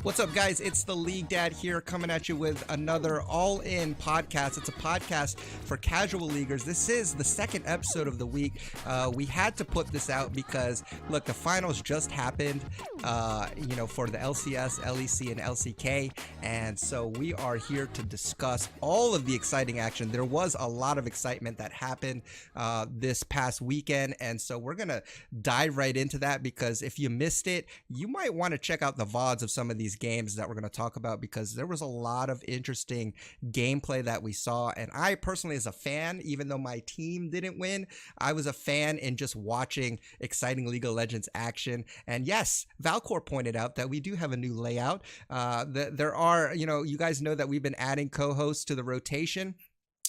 What's up, guys? It's the League Dad here, coming at you with another all-in podcast. It's a podcast for casual leaguers. This is the second episode of the week. We had to put this out because, look, the finals just happened, for the LCS, LEC, and LCK, and so we are here to discuss all of the exciting action. There was a lot of excitement that happened this past weekend, and so we're gonna dive right into that because if you missed it, you might want to check out the VODs of some of these games that we're going to talk about because there was a lot of interesting gameplay that we saw. And I personally, as a fan, even though my team didn't win, I was a fan in just watching exciting League of Legends action. And yes, Valcor pointed out that we do have a new layout. There are, you guys know that we've been adding co-hosts to the rotation.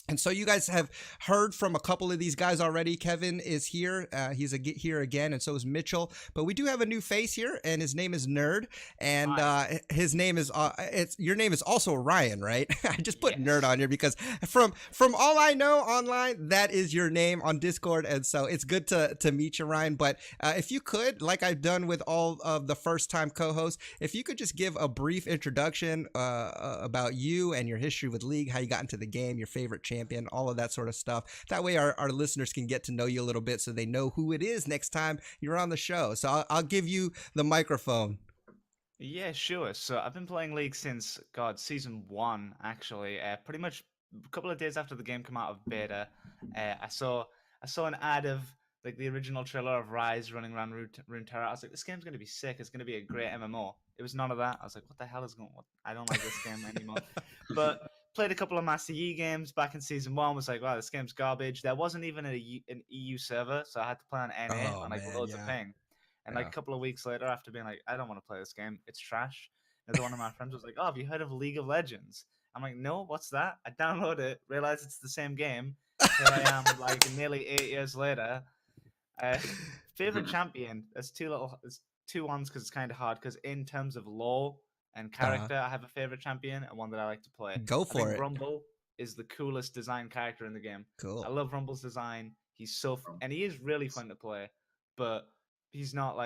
And so you guys have heard from a couple of these guys already. Kevin is here. He's here again, and so is Mitchell. But we do have a new face here, and his name is Nerd. And his name is your name is also Ryan, right? I just put Nerd on here because from all I know online, that is your name on Discord. And so it's good to meet you, Ryan. But if you could, like I've done with all of the first time co-hosts, if you could just give a brief introduction about you and your history with League, how you got into the game, your favorite champion, all of that sort of stuff. That way our listeners can get to know you a little bit so they know who it is next time you're on the show. So I'll give you the microphone. Yeah, sure. So I've been playing League since, season 1, actually. Pretty much a couple of days after the game came out of beta, I saw an ad of like the original trailer of Rise running around Runeterra. I was like, this game's going to be sick. It's going to be a great MMO. It was none of that. I was like, what the hell is going on? I don't like this game anymore. But played a couple of Master Yi games back in season 1. Was like, wow, this game's garbage. There wasn't even an EU server, so I had to play on NA on loads of ping. And like a couple of weeks later, after being like, I don't want to play this game, it's trash. Another one of my friends was like, oh, have you heard of League of Legends? I'm like, no, what's that? I download it, realize it's the same game. Here I am, like nearly 8 years later. Favorite champion? There's two ones because it's kind of hard. Because in terms of lore and character, I have a favorite champion and one that I like to play. Go for it. Rumble is the coolest design character in the game. Cool. I love Rumble's design. He's and he is really fun to play, but he's not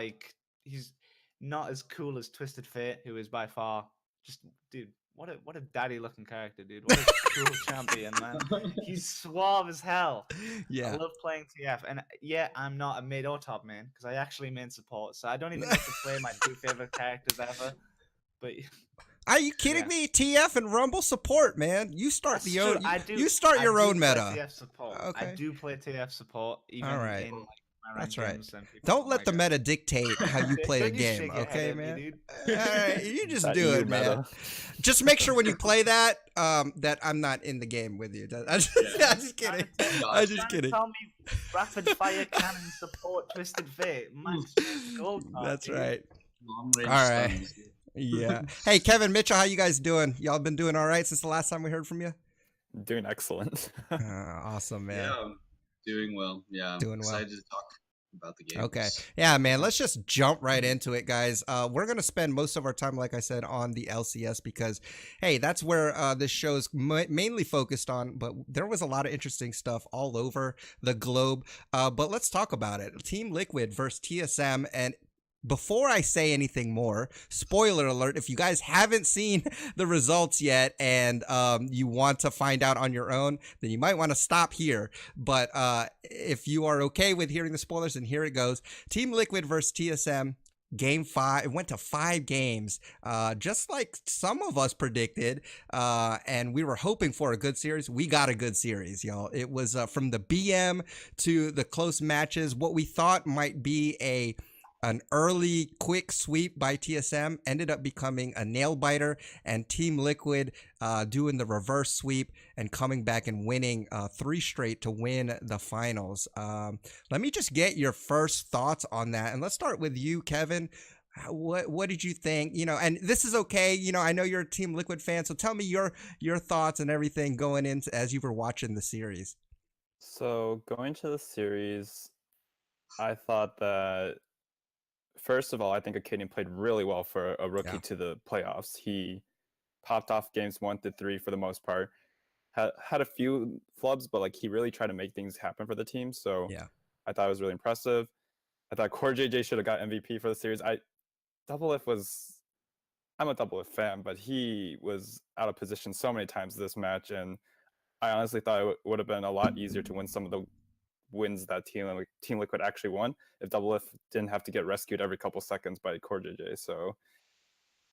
as cool as Twisted Fate, who is by far just, dude, what a daddy looking character, dude. What a cool champion, man. He's suave as hell. Yeah. I love playing TF, and yeah, I'm not a mid or top main because I actually main support, so I don't even get to play my two favorite characters ever. But are you kidding me? TF and Rumble support, man. You start your own meta. TF support. Okay. I do play TF support even all right. in that's right. Don't let the meta dictate how you play a game, okay, man? All right, you just do it, man. Just make sure when you play that, that I'm not in the game with you. I'm just kidding. I'm just kidding. Tell me, rapid fire cannon support Twisted Fate. Max gold. That's right. All right. Yeah. Hey, Kevin, Mitchell, how you guys doing? Y'all been doing all right since the last time we heard from you? Doing excellent. Awesome, man. Yeah, doing well. Yeah, doing excited to talk about the game. Okay. Yeah, man, let's just jump right into it, guys. We're going to spend most of our time, like I said, on the LCS because, hey, that's where this show is mainly focused on, but there was a lot of interesting stuff all over the globe. But let's talk about it. Team Liquid versus TSM, and before I say anything more, spoiler alert, if you guys haven't seen the results yet and you want to find out on your own, then you might want to stop here. But if you are okay with hearing the spoilers, then here it goes. Team Liquid versus TSM. Game 5, it went to 5 games, just like some of us predicted, and we were hoping for a good series. We got a good series, y'all. It was from the BM to the close matches. What we thought might be an early quick sweep by TSM ended up becoming a nail biter, and Team Liquid doing the reverse sweep and coming back and winning 3 straight to win the finals. Let me just get your first thoughts on that, and let's start with you, Kevin. What did you think? And this is okay. I know you're a Team Liquid fan, so tell me your thoughts and everything going into as you were watching the series. So going to the series, I thought that, first of all, I think Acadian played really well for a rookie to the playoffs. He popped off games 1 to 3 for the most part. had a few flubs, but like he really tried to make things happen for the team. So Yeah. I thought it was really impressive. I thought Core JJ should have got MVP for the series. Double F was, I'm a Double F fan, but he was out of position so many times this match, and I honestly thought it would have been a lot easier to win some of the wins that Team Liquid actually won if Double F didn't have to get rescued every couple seconds by Core JJ. So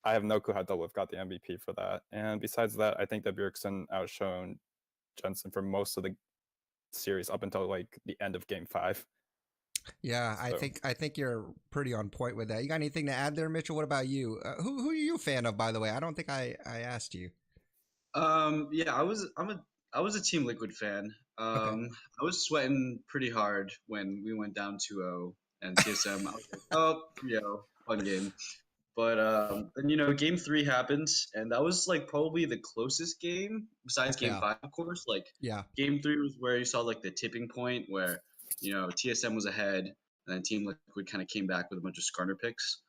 I have no clue how Double F got the MVP for that. And besides that, I think that Bjergsen outshone Jensen for most of the series up until like the end of Game 5. Yeah, So. I think you're pretty on point with that. You got anything to add there, Mitchell? What about you? Who are you a fan of, by the way? I don't think I asked you. Yeah, I was a Team Liquid fan. Okay. I was sweating pretty hard when we went down 2-0 and TSM. I was like, oh, fun game. But then game 3 happens, and that was like probably the closest game besides game Yeah. 5, of course. Like Yeah. game 3 was where you saw like the tipping point where TSM was ahead, and then Team Liquid kind of came back with a bunch of Skarner picks.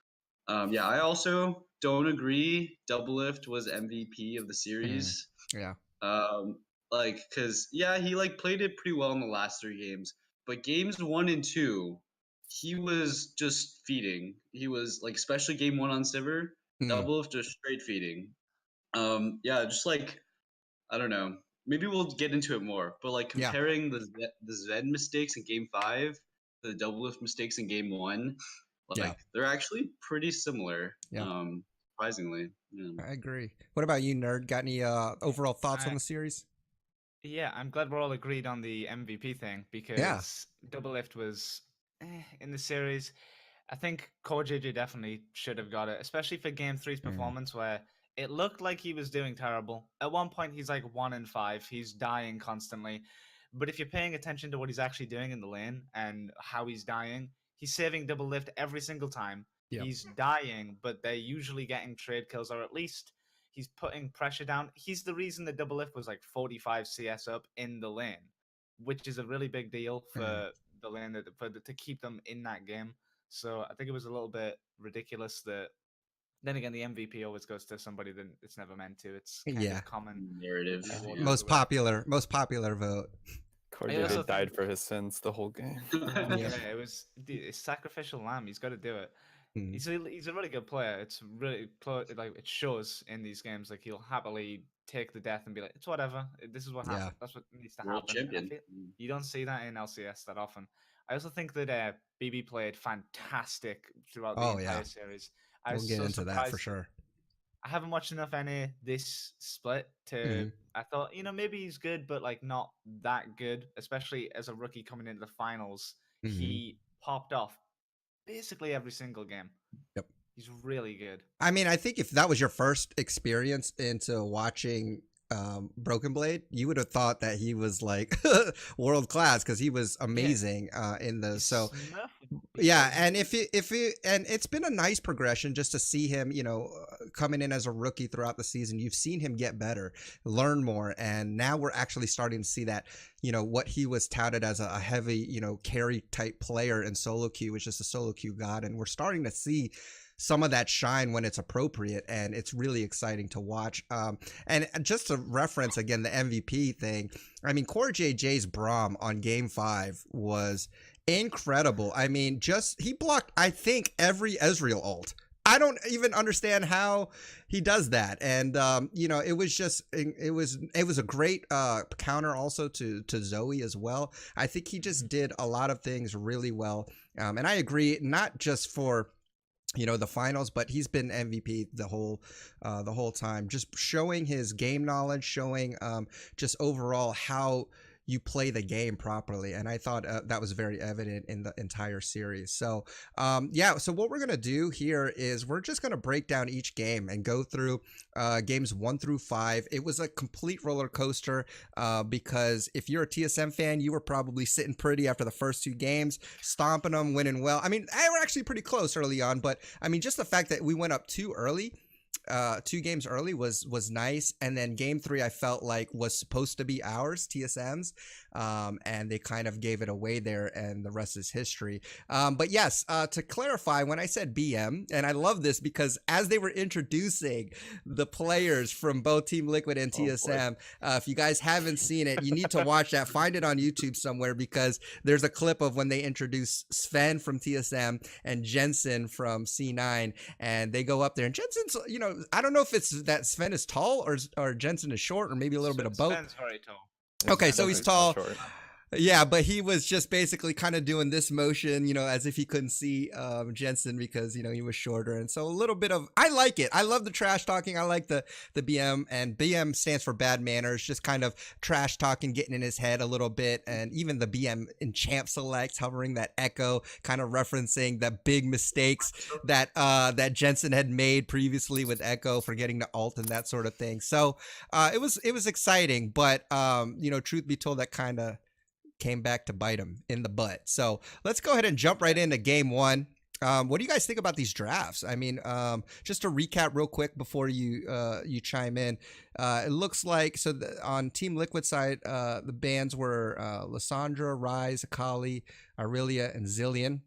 Yeah, I also don't agree. Doublelift was MVP of the series. Yeah. Cause he like played it pretty well in the last 3 games, but games 1 and 2, he was just feeding. He was like, especially game 1 on Sivir, Doublelift just straight feeding. Yeah, just like I don't know. Maybe we'll get into it more, but like comparing the Zen mistakes in game 5 to the Doublelift mistakes in game 1. Like they're actually pretty similar. Yeah. Surprisingly. Yeah. I agree. What about you, Nerd? Got any overall thoughts on the series? Yeah, I'm glad we're all agreed on the MVP thing because Doublelift was in the series. I think Core JJ definitely should have got it, especially for Game 3's performance where it looked like he was doing terrible. At one point, he's like 1 in 5. He's dying constantly. But if you're paying attention to what he's actually doing in the lane and how he's dying, he's saving Doublelift every single time. Yep. He's dying, but they're usually getting trade kills, or at least he's putting pressure down. He's the reason the Doublelift was like 45 CS up in the lane, which is a really big deal for the lane to keep them in that game. So I think it was a little bit ridiculous that. Then again, the MVP always goes to somebody that it's never meant to. It's kind of common narrative. Most popular vote. Cordelia died for his sins the whole game. It was it's sacrificial lamb. He's got to do it. He's a really good player. It's really like it shows in these games. Like he'll happily take the death and be like, it's whatever. This is what happened. That's what needs to happen. You don't see that in LCS that often. I also think that BB played fantastic throughout the entire series. We'll get into that for sure. I haven't watched enough NA this split to. I thought maybe he's good, but like not that good. Especially as a rookie coming into the finals, he popped off basically every single game. Yep, he's really good. I mean, I think if that was your first experience into watching Broken Blade, you would have thought that he was like world class because he was amazing in the and and it's been a nice progression just to see him coming in as a rookie throughout the season. You've seen him get better, learn more, and now we're actually starting to see that what he was touted as a heavy carry type player in solo queue, which is a solo queue god, and we're starting to see some of that shine when it's appropriate, and it's really exciting to watch. And just to reference again the MVP thing, I mean, Core JJ's Braum on Game 5 was incredible. I mean, he blocked, I think, every Ezreal ult. I don't even understand how he does that. And it was just it was a great counter also to Zoe as well. I think he just did a lot of things really well. And I agree, not just for the finals, but he's been MVP the whole time, just showing his game knowledge, showing just overall how you play the game properly. And I thought that was very evident in the entire series. So so what we're going to do here is we're just going to break down each game and go through games 1 through 5. It was a complete roller coaster because if you're a TSM fan, you were probably sitting pretty after the first 2 games, stomping them, winning well. I mean, they were actually pretty close early on, but I mean, just the fact that we went up too early, 2 games early was nice, and then game 3 I felt like was supposed to be ours, TSM's, and they kind of gave it away there, and the rest is history. But yes, to clarify, when I said BM, and I love this because as they were introducing the players from both Team Liquid and TSM, if you guys haven't seen it, you need to watch that. Find it on YouTube somewhere, because there's a clip of when they introduce Sven from TSM and Jensen from C9, and they go up there, and Jensen's, you know, I don't know if it's that Sven is tall or Jensen is short, or maybe a little bit of both. Sven's very tall. Okay, so he's tall. Short. Yeah, but he was just basically kind of doing this motion, you know, as if he couldn't see Jensen because, you know, he was shorter. And so a little bit of, I like it. I love the trash talking. I like the BM, and BM stands for bad manners, just kind of trash talking, getting in his head a little bit. And even the BM in champ selects, hovering that echo, kind of referencing the big mistakes that that Jensen had made previously with echo, forgetting to ult and that sort of thing. So it was exciting, but you know, truth be told, that kind of came back to bite him in the butt. So let's go ahead and jump right into game 1. What do you guys think about these drafts? I mean, just to recap real quick before you chime in, it looks like, so on Team Liquid side, the bans were Lissandra, Ryze, Akali, Aurelia, and Zillion.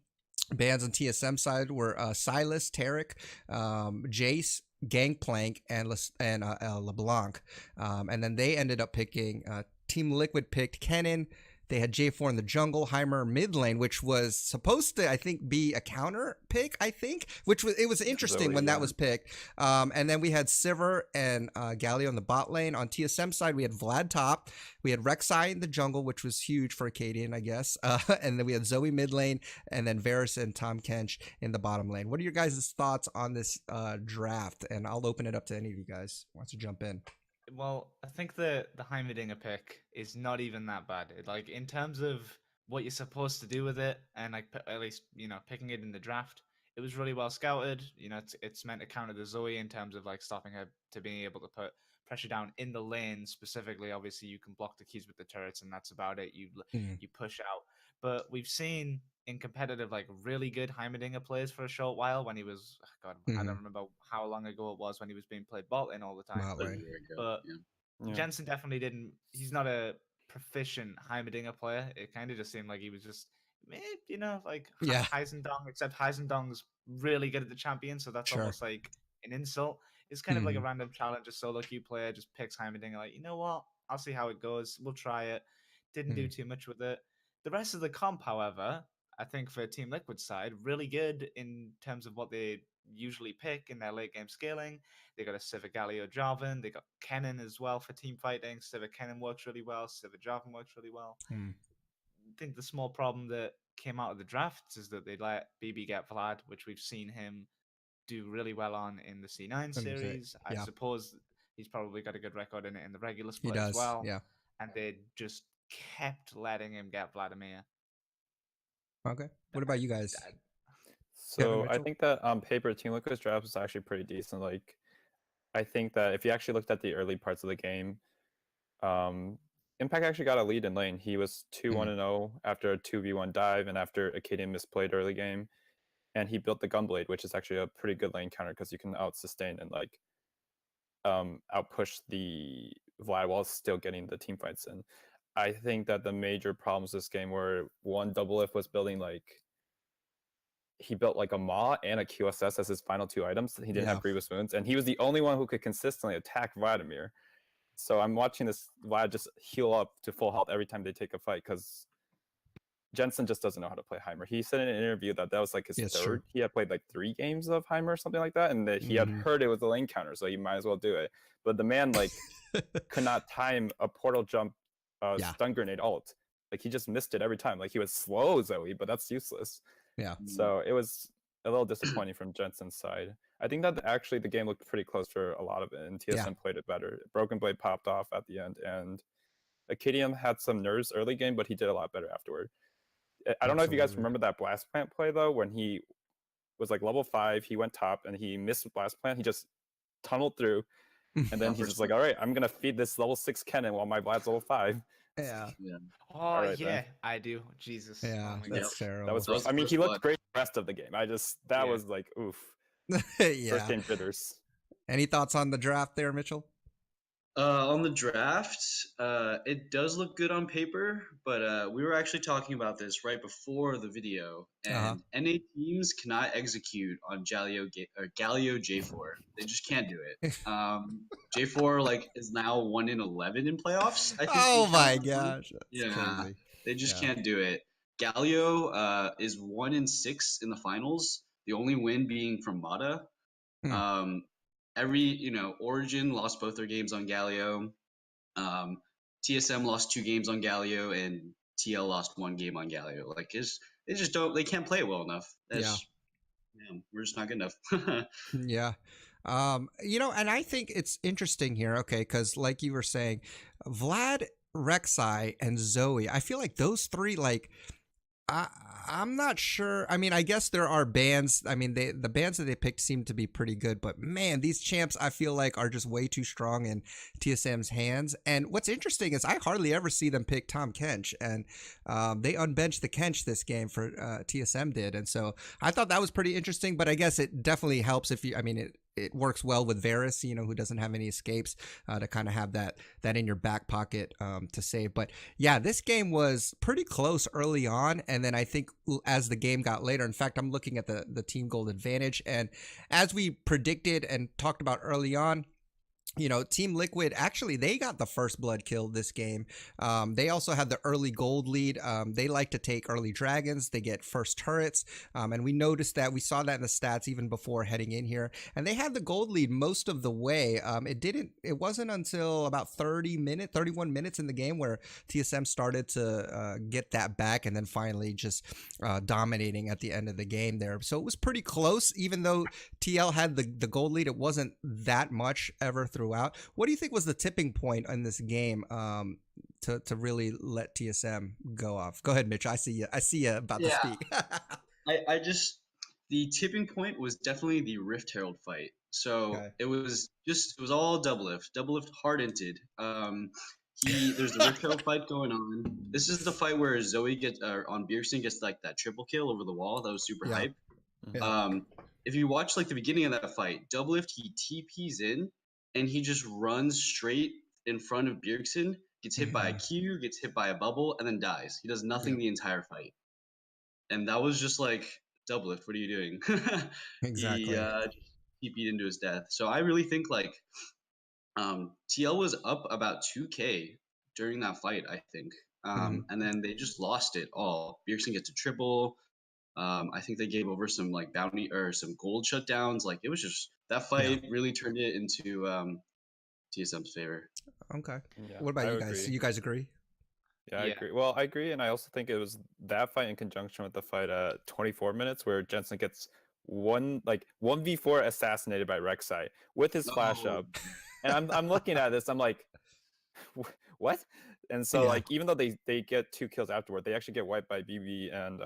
Bans on TSM side were Silas, Tarek, Jace, Gangplank, and LeBlanc. And then they ended up picking, Team Liquid picked Kennen. They had J4 in the jungle, Heimer mid lane, which was supposed to, I think, be a counter pick, which was interesting when that was picked. And then we had Sivir and Galio in the bot lane. On TSM side, we had Vlad top. We had Rek'Sai in the jungle, which was huge for Acadian, I guess. And then we had Zoe mid lane, and then Varus and Tom Kench in the bottom lane. What are your guys' thoughts on this draft? And I'll open it up to any of you guys who wants to jump in. Well, I think the Heimerdinger pick is not even that bad. Like, in terms of what you're supposed to do with it, and like at least, you know, picking it in the draft, it was really well scouted. You know, it's meant to counter the Zoe in terms of like stopping her to being able to put pressure down in the lane specifically. Obviously, you can block the keys with the turrets, and that's about it. You push out. But we've seen in competitive, like, really good Heimerdinger plays for a short while when he was, I don't remember how long ago it was when he was being played bot lane all the time. But Jensen definitely didn't, he's not a proficient Heimerdinger player. It kind of just seemed like he was just, you know, like Heisendong, except Heisendong's really good at the champion, so that's almost like an insult. It's kind of like a random challenge, a solo queue player just picks Heimerdinger, like, you know what, I'll see how it goes, we'll try it. Didn't do too much with it. The rest of the comp, however, I think for Team Liquid side, really good in terms of what they usually pick in their late game scaling. They got a Sivir Galio Jarvan. They got Kennen as well for team fighting. Sivir Kennen works really well. Sivir Jarvan works really well. I think the small problem that came out of the drafts is that they let BB get Vlad, which we've seen him do really well on in the C9 series. I suppose he's probably got a good record in it in the regular split as well. Yeah. And they just kept letting him get Vladimir. Okay. What about you guys? So I think that on paper, Team Liquid's draft was actually pretty decent. Like, I think that if you actually looked at the early parts of the game, Impact actually got a lead in lane. He was 2-1-0 after a 2v1 dive and after Acadian misplayed early game. And he built the Gunblade, which is actually a pretty good lane counter because you can out-sustain and like out-push the Vlad while still getting the team fights in. I think that the major problems this game were, one, Doublelift was building like, he built like a Maw and a QSS as his final 2 items. He didn't have Grievous Wounds, and he was the only one who could consistently attack Vladimir. So I'm watching this Vlad just heal up to full health every time they take a fight because Jensen just doesn't know how to play Heimer. He said in an interview that was like his third. True. He had played like 3 games of Heimer or something like that, and that he had heard it was a lane counter, so he might as well do it. But the man like could not time a portal jump stun grenade ult. Like, he just missed it every time. Like, he was slow Zoe, but that's useless. Yeah. So it was a little disappointing from Jensen's side. I think that actually the game looked pretty close for a lot of it, and TSM played it better. Broken Blade popped off at the end, and Acadium had some nerves early game, but he did a lot better afterward. I don't know if you guys remember that Blast Plant play, though, when he was like level 5, he went top, and he missed Blast Plant. He just tunneled through, and then he's just like, all right, I'm going to feed this level 6 Kennen while my Vlad's level 5. Yeah. Oh, right, then. I do. Jesus. Yeah, that's terrible. That was I mean, he looked great the rest of the game. That was like, oof. First game jitters. Any thoughts on the draft there, Mitchell? On the draft, it does look good on paper, but we were actually talking about this right before the video, Uh-huh. and NA teams cannot execute on Galio J4. They just can't do it. J4 like is now 1 in 11 in playoffs. I think Oh we my counted on. gosh, that's Yeah, crazy. they just Yeah. can't do it. Galio is 1 in 6 in the finals. The only win being from Mata. Hmm. Um, Origin lost both their games on Galio. Um, TSM lost 2 games on Galio, and TL lost 1 game on Galio. Like, they just don't. They can't play it well enough. Yeah. We're just not good enough. Yeah. And I think it's interesting here, okay, because like you were saying, Vlad, Rek'Sai, and Zoe, I feel like those three, like, I, I'm not sure. I mean, I guess there are bands. I mean, the bands that they picked seem to be pretty good, but man, these champs I feel like are just way too strong in TSM's hands. And what's interesting is I hardly ever see them pick Tom Kench, and they unbenched the Kench this game for TSM did, and so I thought that was pretty interesting. But I guess it definitely helps if you. I mean, it works well with Varus, who doesn't have any escapes, to kind of have that in your back pocket to save. But yeah, this game was pretty close early on, and then I think as the game got later, in fact, I'm looking at the team gold advantage, and as we predicted and talked about early on, Team Liquid, actually, they got the first blood kill this game. They also had the early gold lead. They like to take early dragons. They get first turrets. And we noticed that. We saw that in the stats even before heading in here. And they had the gold lead most of the way. It wasn't until about 31 minutes in the game where TSM started to get that back, and then finally just dominating at the end of the game there. So it was pretty close, even though TL had the gold lead. It wasn't that much ever throughout. What do you think was the tipping point in this game to really let TSM go off? Go ahead, Mitch. I see you about to Yeah, speak. I just the tipping point was definitely the Rift Herald fight. So Okay. it was all double lift hard inted. There's the Rift Herald fight going on. This is the fight where Zoe gets on Bjergsen gets like that triple kill over the wall. That was super Yeah. hype. Yeah. If you watch like the beginning of that fight, double lift he TPs in and he just runs straight in front of Bjergsen, gets hit by a Q, gets hit by a bubble, and then dies. He does nothing Yep. the entire fight. And that was just like, double lift, what are you doing? He Exactly. just TP'd into his death. So I really think like TL was up about 2K during that fight, I think. And then they just lost it all. Bjergsen gets a triple. I think they gave over some like bounty or some gold shutdowns. Like it was just that Yeah. fight really turned it into TSM's favor. Okay. Yeah, What about I you would guys? agree. You guys agree? Yeah, I Yeah. agree. Well, I agree, and I also think it was that fight in conjunction with the fight at 24 minutes where Jensen gets 1v4 assassinated by Rek'Sai with his flash Oh, up. And I'm looking at this, I'm like, what? And so Yeah. like even though they get 2 kills afterward, they actually get wiped by BB and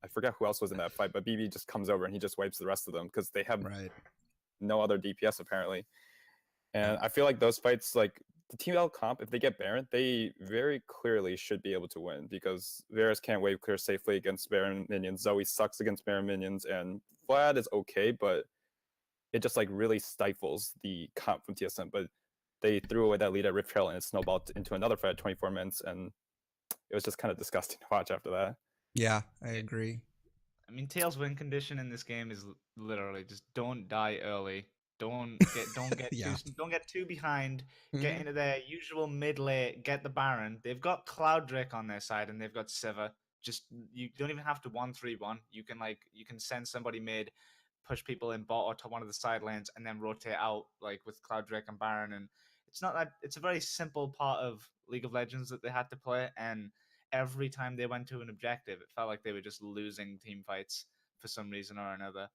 I forgot who else was in that fight, but BB just comes over and he just wipes the rest of them because they have Right. no other DPS apparently. And Yeah. I feel like those fights, like the Team L comp, if they get Baron, they very clearly should be able to win because Varus can't wave clear safely against Baron minions. Zoe sucks against Baron minions, and Vlad is okay, but it just like really stifles the comp from TSM. But they threw away that lead at Rift Trail and it snowballed into another fight at 24 minutes, and it was just kind of disgusting to watch after that. Yeah, I agree. I mean, Tails' win condition in this game is literally just don't die early. Yeah. Don't get too behind. Get Mhm. into their usual mid late. Get the Baron. They've got Cloud Drake on their side and they've got Sivir. Just you don't even have to 1-3-1. You can send somebody mid, push people in bot or to one of the side lanes, and then rotate out like with Cloud Drake and Baron. And it's a very simple part of League of Legends that they had to play. And every time they went to an objective, it felt like they were just losing team fights for some reason or another.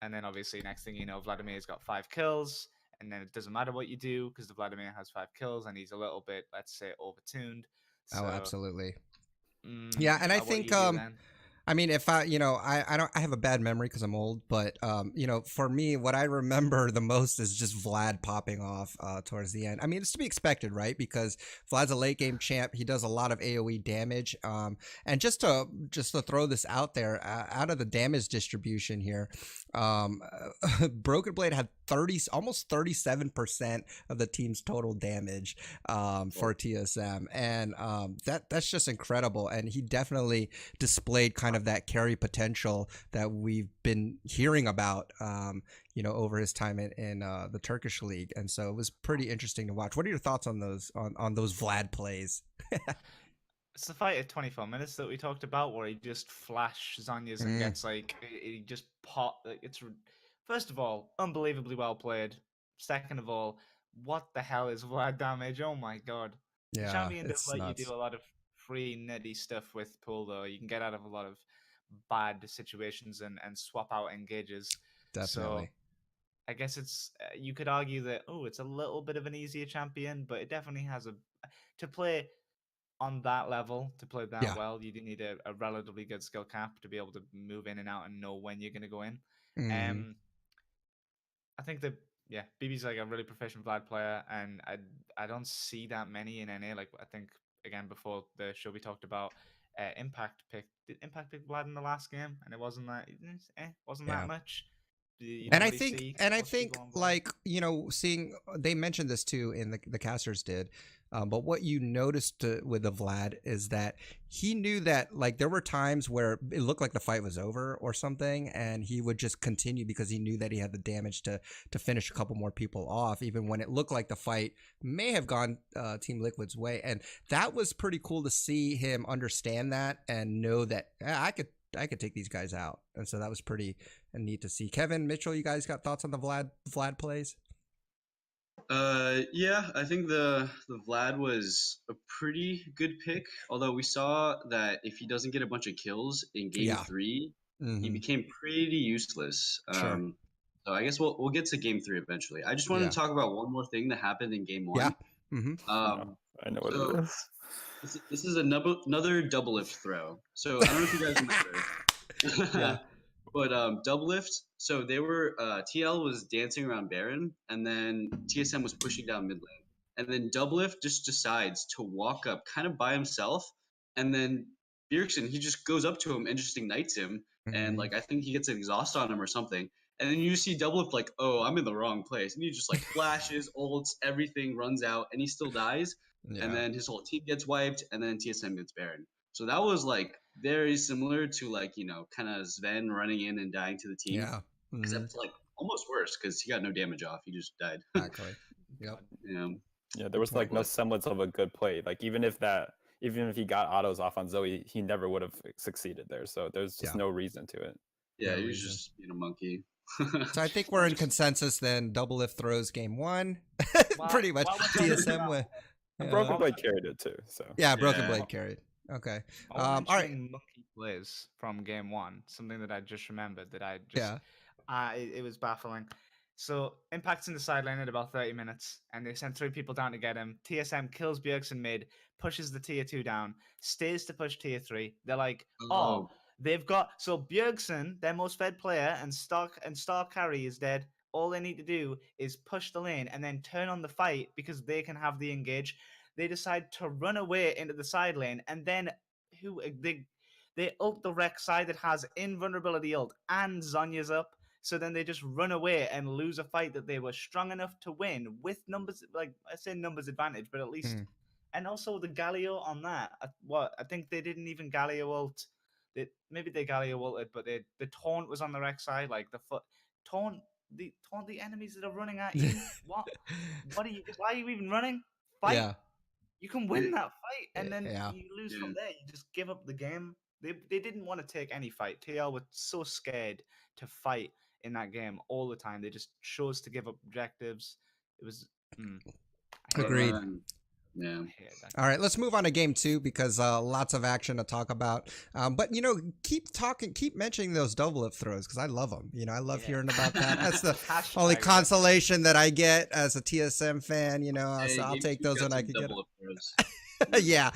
And then obviously, next thing you know, Vladimir's got 5 kills, and then it doesn't matter what you do because the Vladimir has 5 kills and he's a little bit, let's say, overtuned. Oh, So, absolutely. Yeah, and I what do think you do then? I mean, if I, I have a bad memory because I'm old, but for me, what I remember the most is just Vlad popping off towards the end. I mean, it's to be expected, right? Because Vlad's a late game champ. He does a lot of AOE damage. And just to throw this out there, out of the damage distribution here, Broken Blade had almost 37% of the team's total damage for TSM, and that's just incredible. And he definitely displayed kind of that carry potential that we've been hearing about, over his time in the Turkish league. And so it was pretty interesting to watch. What are your thoughts on those Vlad plays? It's the fight at 24 minutes that we talked about, where he just flash Zhonya's and gets he just it's first of all unbelievably well played. Second of all, what the hell is Vlad damage? Oh my god! Yeah, Champion does it's let nuts. you do a lot of free nutty stuff with pool, though. You can get out of a lot of bad situations and swap out engages. Definitely. So I guess it's you could argue that it's a little bit of an easier champion, but it definitely has to play on that level, to play that well. You do need a relatively good skill cap to be able to move in and out and know when you're going to go in. I think that BB's like a really proficient Vlad player, and I don't see that many in NA. Like I think again before the show we talked about Impact pick Vlad in the last game, and it wasn't that that much. And I think like seeing, they mentioned this too in the casters did, but what you noticed with the Vlad is that he knew that like there were times where it looked like the fight was over or something, and he would just continue because he knew that he had the damage to finish a couple more people off, even when it looked like the fight may have gone Team Liquid's way. And that was pretty cool to see him understand that and know that I could take these guys out. And so that was pretty neat to see. Kevin, Mitchell, you guys got thoughts on the Vlad plays? Yeah, I think the Vlad was a pretty good pick. Although we saw that if he doesn't get a bunch of kills in game 3, he became pretty useless. Sure. So I guess we'll get to game 3 eventually. I just wanted to talk about one more thing that happened in game 1. I know what it is. This is another double lift throw. So I don't know if you guys remember. But double lift. So they were TL was dancing around Baron, and then TSM was pushing down mid lane, and then double lift just decides to walk up kind of by himself, and then Bjergsen, he just goes up to him and just ignites him, and like I think he gets an exhaust on him or something. And then you see double lift like, oh, I'm in the wrong place, and he just like flashes, ults, everything, runs out, and he still dies. And then his whole team gets wiped, and then TSM gets Baron. So that was like very similar to like kind of Sven running in and dying to the team. Except like almost worse because he got no damage off. He just died. Exactly. Yep. Yeah, there was like no semblance of a good play. Like even if he got autos off on Zoe, he never would have succeeded there. So there's just no reason to it. Yeah, he was just being a monkey. So I think we're in consensus then. Double lift throws game 1. Pretty much TSM with Broken Blade carried it too. So Broken Blade carried. Okay. All right. Monkey plays from game 1. Something that I just remembered that I just it was baffling. So Impact's in the side lane at about 30 minutes, and they send 3 people down to get him. TSM kills Bjergsen mid, pushes the tier 2 down, stays to push tier 3. They're like, they've got Bjergsen, their most fed player, and star carry is dead. All they need to do is push the lane and then turn on the fight because they can have the engage. They decide to run away into the side lane, and then they ult the Rex side that has invulnerability ult and Zhonya's up. So then they just run away and lose a fight that they were strong enough to win with numbers, like I say numbers advantage, but at least, and also the Galio on that. I think they didn't even Galio ult. Maybe they Galio ulted, but the taunt was on the Rex side, like the taunt the enemies that are running at you. Why are you even running? Fight. Yeah. You can win that fight, and then you lose from there. You just give up the game. They didn't want to take any fight. TL were so scared to fight in that game all the time. They just chose to give up objectives. It was agreed. Yeah. All right, let's move on to game 2 because lots of action to talk about. But keep mentioning those double lift throws because I love them. I love hearing about that. That's the only consolation that I get as a TSM fan. So I'll take those when I can get them. Yeah.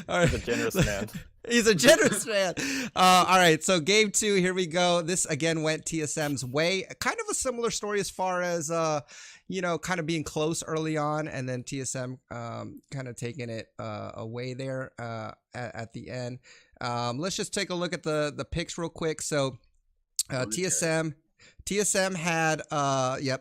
All right. A generous man. He's a generous man. All right, so game 2, here we go. This again went TSM's way. Kind of a similar story as far as kind of being close early on, and then TSM kind of taking it away there at the end. Let's just take a look at the picks real quick. So TSM had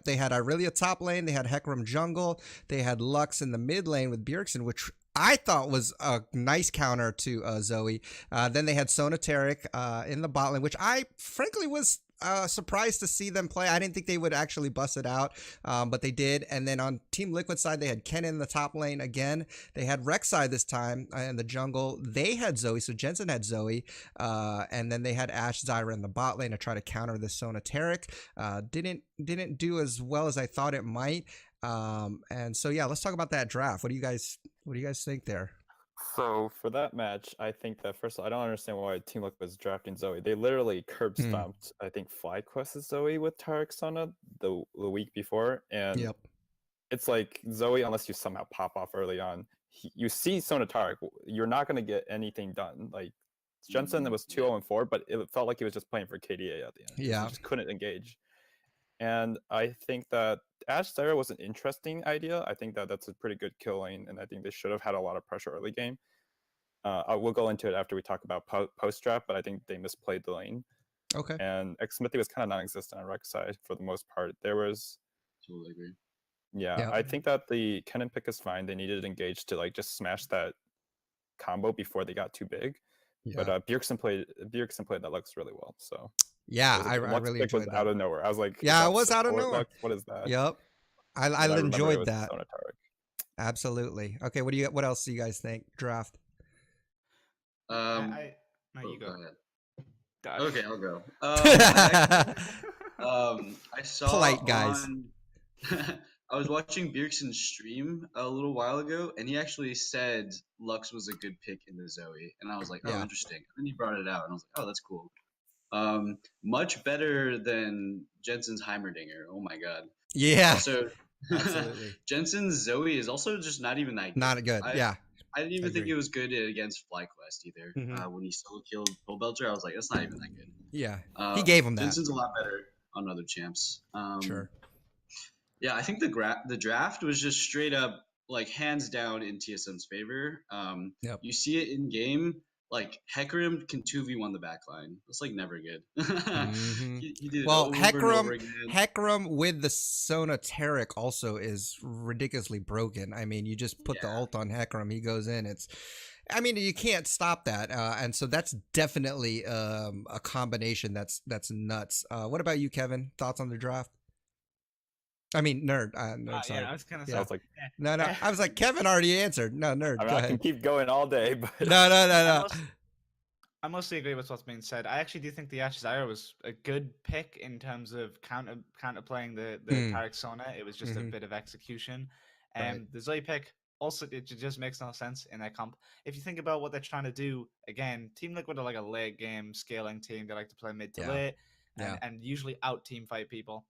they had Irelia top lane, they had Hecarim jungle, they had Lux in the mid lane with Bjergsen, which I thought was a nice counter to Zoe. Then they had Sonateric in the bot lane, which I frankly was surprised to see them play. I didn't think they would actually bust it out, but they did. And then on Team Liquid side, they had Ken in the top lane again. They had Rek'Sai this time in the jungle. They had Zoe, so Jensen had Zoe. And then they had Ashe Zyra in the bot lane to try to counter this Sonateric. Didn't do as well as I thought it might. And so yeah, let's talk about that draft. What do you guys think there? So for that match, I think that first of all, I don't understand why Team Liquid was drafting Zoe. They literally curb stomped, I think, FlyQuest's Zoe with Tarek Sona the week before, and it's like Zoe, unless you somehow pop off early on, you see Sona Tarek, you're not going to get anything done. Like Jensen was 2-0-4, but it felt like he was just playing for KDA at the end. Yeah, he just couldn't engage. And I think that Ashe Zyra was an interesting idea. I think that that's a pretty good kill lane, and I think they should have had a lot of pressure early game. We'll go into it after we talk about post draft, but I think they misplayed the lane. Okay. And Xmithy was kind of non-existent on Rek'Sai for the most part. There was. Totally agree. Yeah, I think that the Kennen pick is fine. They needed Engage to like just smash that combo before they got too big. Yeah. But Bjergsen played that Lux really well. So. Yeah, I really enjoyed that. Out of nowhere. I was like, yeah, it was out of nowhere. What is that? Yep. I enjoyed that. Absolutely. Okay, what else do you guys think? Draft. No, you go. Ahead. Okay, I'll go. I saw polite guys. I was watching Bjergsen's stream a little while ago, and he actually said Lux was a good pick in the Zoe, and I was like, oh, interesting. And then he brought it out, and I was like, oh, that's cool. Much better than Jensen's Heimerdinger. Oh my god. Yeah. So absolutely. Jensen's Zoe is also just not even that good. Not good. Yeah. I didn't even think it was good against FlyQuest either. When he solo killed Bull Belcher, I was like, that's not even that good. Yeah. He gave him that. Jensen's a lot better on other champs. Sure. Yeah, I think the draft was just straight up like hands down in TSM's favor. You see it in game. Like Hecarim can 2v1 the backline. That's like never good. He did well, it over and over again. Hecarim with the Sonateric also is ridiculously broken. I mean, you just put the ult on Hecarim, he goes in. You can't stop that, and so that's definitely a combination that's nuts. What about you, Kevin? Thoughts on the draft? I mean, nerd. Sorry. Yeah, I was gonna say. I was like, no. I was like, Kevin already answered. No, nerd. I can keep going all day, but no. I mostly agree with what's being said. I actually do think the Ashe Zyra was a good pick in terms of counter playing the Tarek Sona. It was just a bit of execution. And the Zoe pick also it just makes no sense in their comp. If you think about what they're trying to do, again, Team Liquid are like a late game scaling team. They like to play mid to late and usually out team fight people.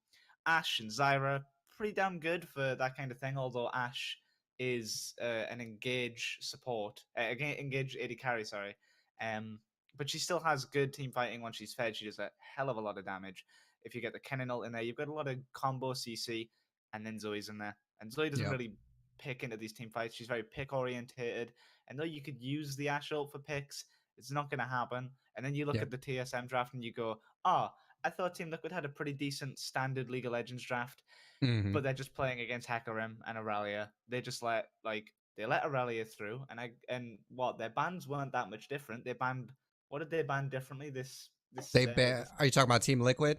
Ashe and Zyra, pretty damn good for that kind of thing, although Ashe is an engage support, engage AD carry, sorry. But she still has good team fighting once she's fed. She does a hell of a lot of damage. If you get the Kennen ult in there, you've got a lot of combo CC, and then Zoe's in there. And Zoe doesn't really pick into these team fights. She's very pick orientated. And though you could use the Ashe ult for picks, it's not going to happen. And then you look at the TSM draft and you go, I thought Team Liquid had a pretty decent standard League of Legends draft, but they're just playing against Hecarim and Aurelia. They just let Aurelia through, and their bans weren't that much different. What did they ban differently? Are you talking about Team Liquid?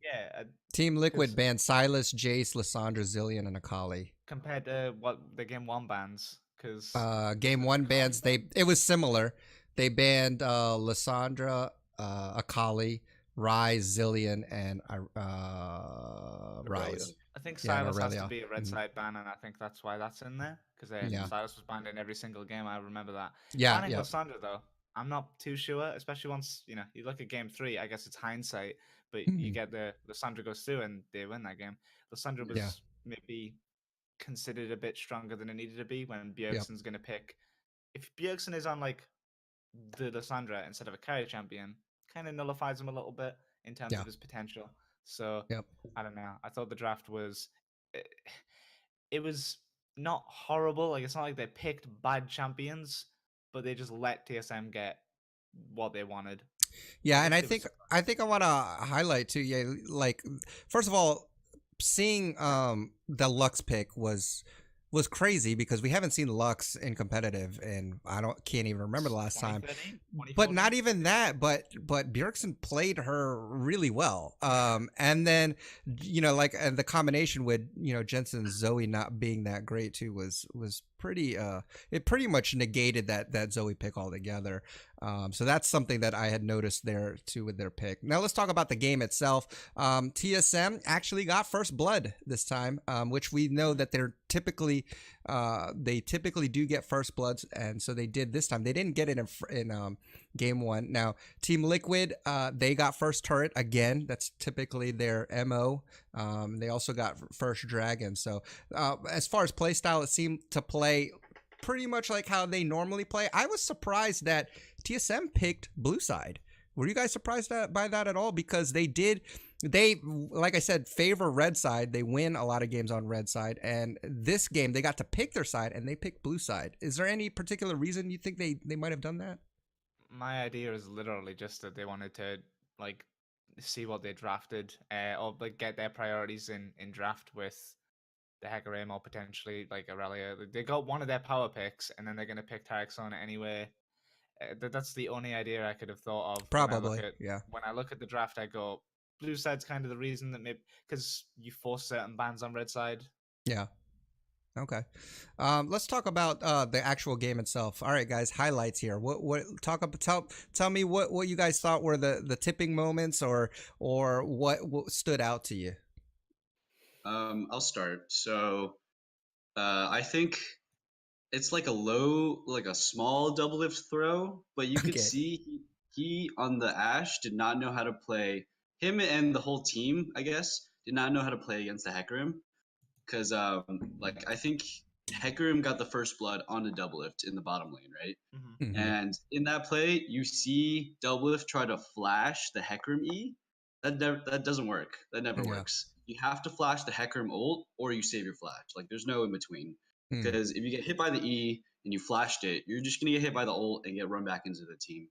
Yeah. Team Liquid banned Sylas, Jace, Lissandra, Zillion, and Akali. Compared to what the Game 1 bans, because Game 1 bans it was similar. They banned Lissandra, Akali, Ryze, Zillion, and Ryze. I think Sylas has to be a red side ban, and I think that's why that's in there, because Sylas was banned in every single game. I remember that. Banning Lissandra, though, I'm not too sure, especially once, you look at game 3, I guess it's hindsight, but you get Lissandra goes through and they win that game. Lissandra was maybe considered a bit stronger than it needed to be when Bjergsen's going to pick. If Bjergsen is on, like, the Lissandra instead of a carry champion kind of nullifies him a little bit in terms Yeah. of his potential. So Yep. I don't know. I thought the draft was it was not horrible. Like it's not like they picked bad champions, but they just let TSM get what they wanted. Yeah, I and think it was I think I want to highlight too. Yeah, like first of all, seeing the Lux pick was crazy because we haven't seen Lux in competitive, and can't even remember the last time. 2013, But 2014. not even that. But Bjergsen played her really well. And then like and the combination with Jensen and Zoe not being that great too was pretty. It pretty much negated that Zoe pick altogether. So that's something that I had noticed there too with their pick. Now let's talk about the game itself. TSM actually got first blood this time, which we know that they typically do get first bloods, and so they did this time. They didn't get it in game one. Now Team Liquid, they got first turret again. That's typically their MO. They also got first dragon. So as far as play style, it seemed to play pretty much like how they normally play. I was surprised that TSM picked blue side. Were you guys surprised by that at all? Because they, like I said, favor red side. They win a lot of games on red side. And this game, they got to pick their side, and they picked blue side. Is there any particular reason you think they might have done that? My idea is literally just that they wanted to like see what they drafted, or like get their priorities in draft with the Hecarim or potentially like Aurelia. They got one of their power picks, and then they're gonna pick Tarek anyway. That's the only idea I could have thought of. Probably, yeah. When I look at the draft, I go blue side's kind of the reason that maybe because you force certain bans on red side. Yeah. Okay. Let's talk about the actual game itself. All right, guys, highlights here. Tell me what you guys thought were the tipping moments or what stood out to you. I'll start. So I think it's like a small double lift throw, but you could Okay. see he on the Ash did not know how to play. Him and the whole team, I guess, did not know how to play against the Hecarim. Because like I think Hecarim got the first blood on a double lift in the bottom lane, right? Mm-hmm. And in that play, you see Doublelift try to flash the Hecarim E. That doesn't work. That never Yeah. works. You have to flash the Hecarim ult or you save your flash. Like there's no in between. Because if you get hit by the E and you flashed it, you're just gonna get hit by the ult and get run back into the team.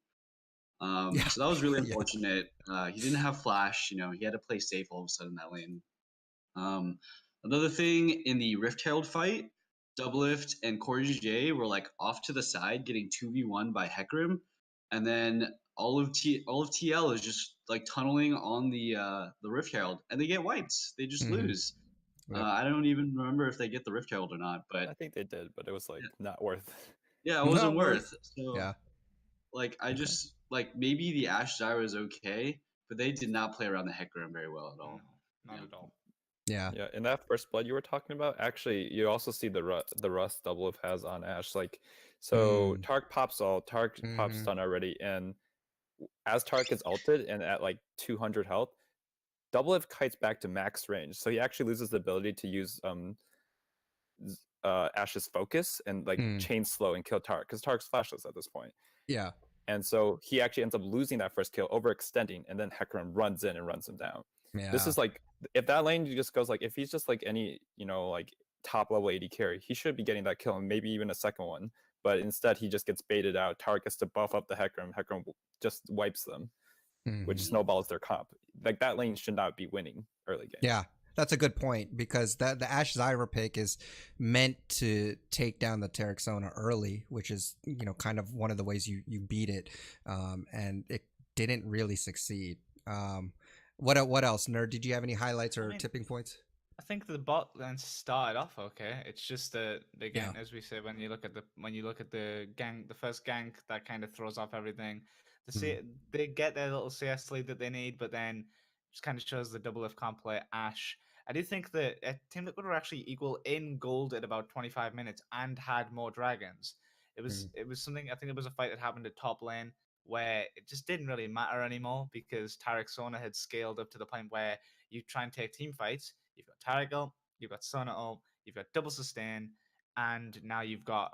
Yeah. So that was really Yeah. unfortunate. He didn't have flash. He had to play safe all of a sudden in that lane. Another thing in the Rift Herald fight, Doublelift and Corey J were like off to the side getting 2v1 by Hecarim, and then all of TL is just like tunneling on the Rift Herald, and they get wiped. They just lose. Yep. I don't even remember if they get the Rift Herald or not, but I think they did, but it was like not worth. yeah, it wasn't Not worth- worth. So Yeah. like I just like maybe the Ashe Zyra is okay, but they did not play around the Hecarim very well at all. No, not Yeah. at all. Yeah. Yeah, in that first blood you were talking about, actually, you also see the rust Doublelift has on Ash. Like, so Tark pops ult, Tark pops stun already, and as Tark is ulted and at like 200 health, Doublelift kites back to max range, so he actually loses the ability to use Ash's focus and like chain slow and kill Tark because Tark's flashless at this point. Yeah. And so he actually ends up losing that first kill, overextending, and then Hecarim runs in and runs him down. Yeah. This is like, if that lane just goes like, if he's just like any, like top level AD carry, he should be getting that kill and maybe even a second one. But instead, he just gets baited out. Tark gets to buff up the Hecarim. Hecarim just wipes them, which snowballs their comp. Like that lane should not be winning early game. Yeah. That's a good point because the Ashe Zyra pick is meant to take down the Tarek early, which is kind of one of the ways you beat it, and it didn't really succeed. What else, Nerd? Did you have any highlights or tipping points? I think the bot lane started off okay. It's just that again, as we say, when you look at the gank, the first gank, that kind of throws off everything. They get their little CS lead that they need, but then just kind of shows the Doublelift can't play Ashe. I do think that Team Liquid were actually equal in gold at about 25 minutes and had more dragons. It was something. I think it was a fight that happened at top lane where it just didn't really matter anymore because Tarek Sona had scaled up to the point where you try and take team fights. You've got Tarek ult, you've got Sona ult, you've got double sustain, and now you've got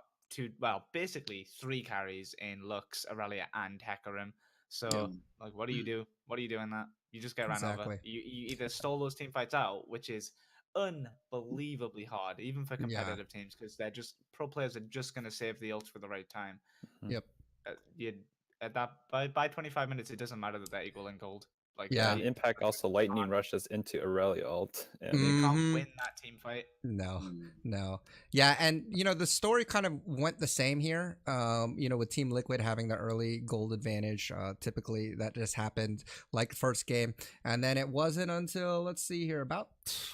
basically 3 carries in Lux, Aurelia, and Hecarim. So, Yeah. like, what do you do? What do you do in that? You just get ran over. Exactly. You either stall those team fights out, which is unbelievably hard, even for Yeah. competitive teams, because they're just pro players are just going to save the ult for the right time. Yep. You at that by 25 minutes, it doesn't matter that they're equal in gold. Like, Yeah. And Impact also lightning rushes into Aurelia ult. And you can't Mhm. win that team fight. No, Mm. no. Yeah, and the story kind of went the same here. With Team Liquid having the early gold advantage. Typically that just happened like first game. And then it wasn't until, let's see here, about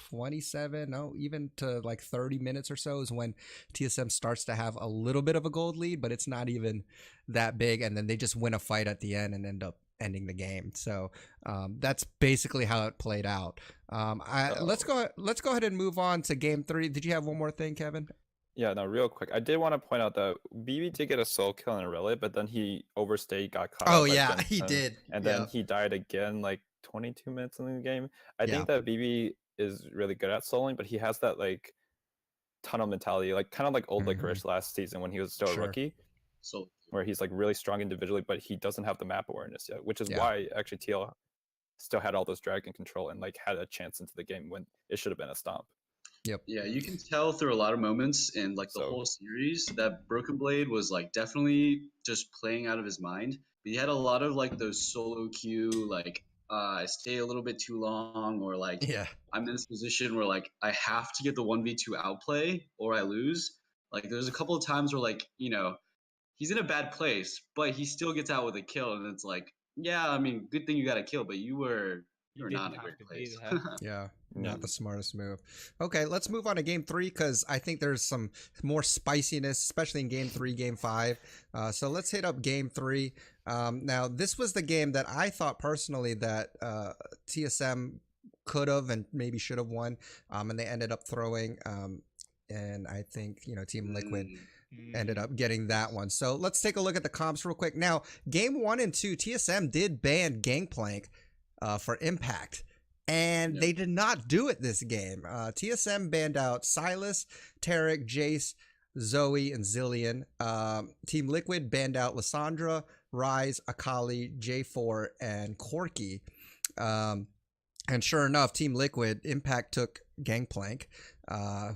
27, no, even to like 30 minutes or so is when TSM starts to have a little bit of a gold lead, but it's not even that big. And then they just win a fight at the end and end up ending the game. So that's basically how it played out. Let's go ahead and move on to game 3. Did you have one more thing, Kevin? yeah, no, real quick. I did want to point out that BB did get a soul kill in Aurelia, but then he overstayed, got caught out by He Jensen, did. and then he died again like 22 minutes in the game. I Yeah. think that BB is really good at soloing, but he has that like tunnel mentality, like kind of like old Mhm. Licorice last season when he was still Sure. a rookie, So where he's like really strong individually, but he doesn't have the map awareness yet, which is Yeah. why actually TL still had all those dragon control and like had a chance into the game when it should have been a stomp. yeah, you can tell through a lot of moments in like the So- whole series that Broken Blade was like definitely just playing out of his mind. But he had a lot of like those solo queue, like I stay a little bit too long, or like Yeah. I'm in this position where like I have to get the 1v2 outplay or I lose. Like there's a couple of times where like, he's in a bad place, but he still gets out with a kill, and it's like, yeah, I mean, good thing you got a kill, but you were not didn't in a have great to be place. there. Yeah, Yeah. not the smartest move. Okay, let's move on to game 3 because I think there's some more spiciness, especially in game 3, game 5. So let's hit up game 3. Now, this was the game that I thought personally that TSM could have and maybe should have won, and they ended up throwing. And I think Team Liquid ended up getting that one. So let's take a look at the comps real quick. Now, game 1 and 2, TSM did ban Gangplank for Impact. And Yep. they did not do it this game. TSM banned out Silas, Tarek, Jace, Zoe, and Zillion. Team Liquid banned out Lissandra, Rise, Akali, J4, and Corky. And sure enough, Team Liquid, Impact took Gangplank,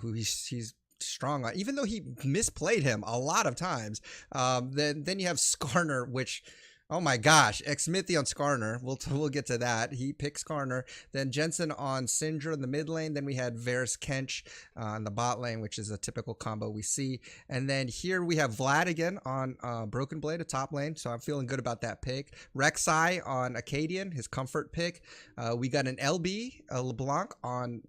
who he's strong on, even though he misplayed him a lot of times. Then you have Skarner, which, oh my gosh, Xmithy on Skarner. We'll get to that. He picks Skarner. Then Jensen on Syndra in the mid lane. Then we had Varus Kench in the bot lane, which is a typical combo we see. And then here we have Vlad again on Broken Blade, a top lane. So I'm feeling good about that pick. Rek'Sai on Acadian, his comfort pick. We got an LB, LeBlanc on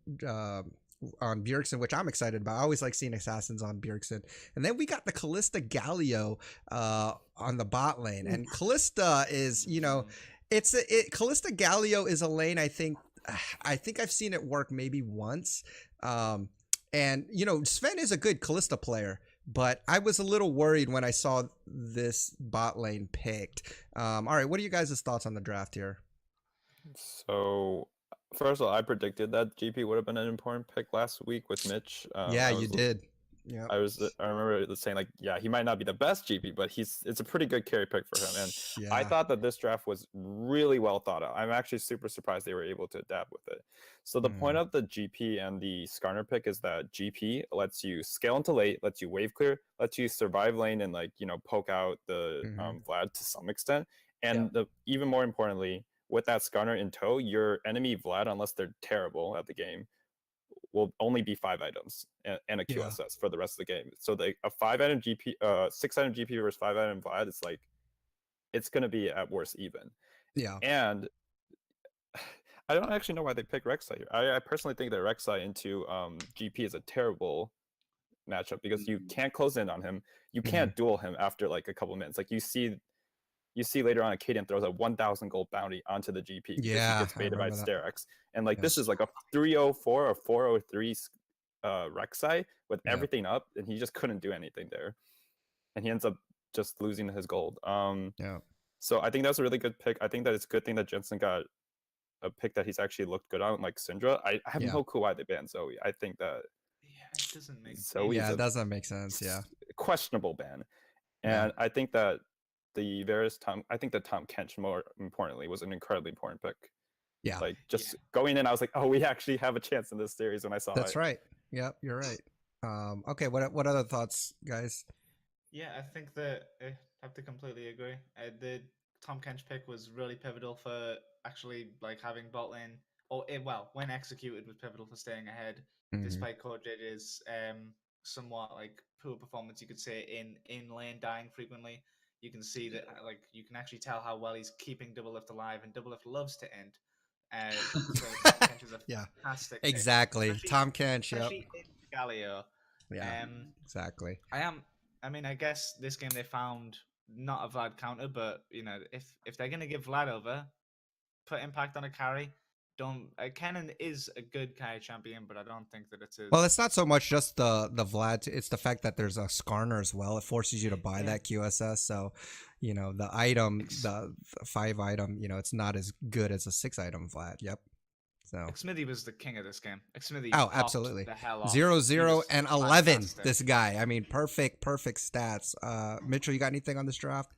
Bjergsen, which I'm excited about. I always like seeing assassins on Bjergsen. And then we got the Callista Galio on the bot lane. And Callista is, Callista Galio is a lane I think I've seen it work maybe once. And Sven is a good Callista player, but I was a little worried when I saw this bot lane picked. All right, what are you guys' thoughts on the draft here? So first of all, I predicted that GP would have been an important pick last week with Mitch. Yeah, you did. Yeah. I remember saying like, yeah, he might not be the best GP, but it's a pretty good carry pick for him. And Yeah. I thought that this draft was really well thought out. I'm actually super surprised they were able to adapt with it. So the point of the GP and the Skarner pick is that GP lets you scale into late, lets you wave clear, lets you survive lane and poke out the Vlad to some extent. And even more importantly, with that Skarner in tow, your enemy Vlad, unless they're terrible at the game, will only be 5 items and a QSS for the rest of the game. So a 5-item GP, 6-item GP versus 5-item Vlad, it's going to be at worst even. Yeah. And I don't actually know why they picked Rek'Sai here. I personally think that Rek'Sai into GP is a terrible matchup because you can't close in on him. You can't duel him after like a couple minutes. Like you see later on, Acadian throws a 1,000 gold bounty onto the GP because he gets baited by Sterex. And this is like a 304 or 403 Rek'Sai with everything up, and he just couldn't do anything there. And he ends up just losing his gold. So I think that's a really good pick. I think that it's a good thing that Jensen got a pick that he's actually looked good on, like Syndra. I have no clue why they banned Zoe. I think that it doesn't make Zoe's it doesn't make sense. Yeah. questionable ban. Yeah. And I think that I think that Tom Kench, more importantly, was an incredibly important pick. Yeah. Like, just going in, I was like, oh, we actually have a chance in this series when I saw That's it. right. Yep, you're right. Okay, what other thoughts, guys? Yeah, I think that I have to completely agree. The Tom Kench pick was really pivotal for actually like having bot lane, or well, when executed, was pivotal for staying ahead, Mhm. despite Core JJ's somewhat like poor performance. You could say in lane dying frequently. You can see that like you can actually tell how well he's keeping Double Lift alive, and Double Lift loves to end. So Tom Kench is a Yeah, fantastic pick, exactly. Tom Kench. Yep. especially in Galio. Yeah, exactly. I mean, I guess this game they found not a Vlad counter, but you know, if they're gonna give Vlad over, put impact on a carry. Don't Kennen is a good carry champion, but I don't think that it's Well, it's not so much just the Vlad. It's the fact that there's a Skarner as well. It forces you to buy that QSS. So, you know, the item, the 5 item, you know, it's not as good as a 6 item Vlad. Yep. So. Smithy was the king of this game. Smithy Oh, popped absolutely. the hell off. 0, 0, and 11. Fantastic. This guy. I mean, perfect stats. Mitchell, you got anything on this draft?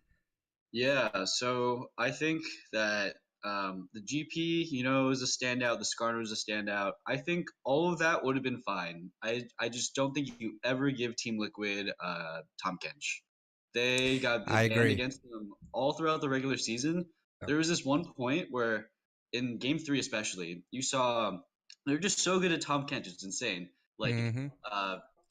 Yeah, so I think that the GP, you know, is a standout. The Skarner was a standout. I think all of that would have been fine. I just don't think you ever give Team Liquid Tom Kench. They got I banned agree. against them all throughout the regular season. Yep. There was this one point where, in Game 3 especially, you saw they're just so good at Tom Kench. It's insane. Like, Mhm.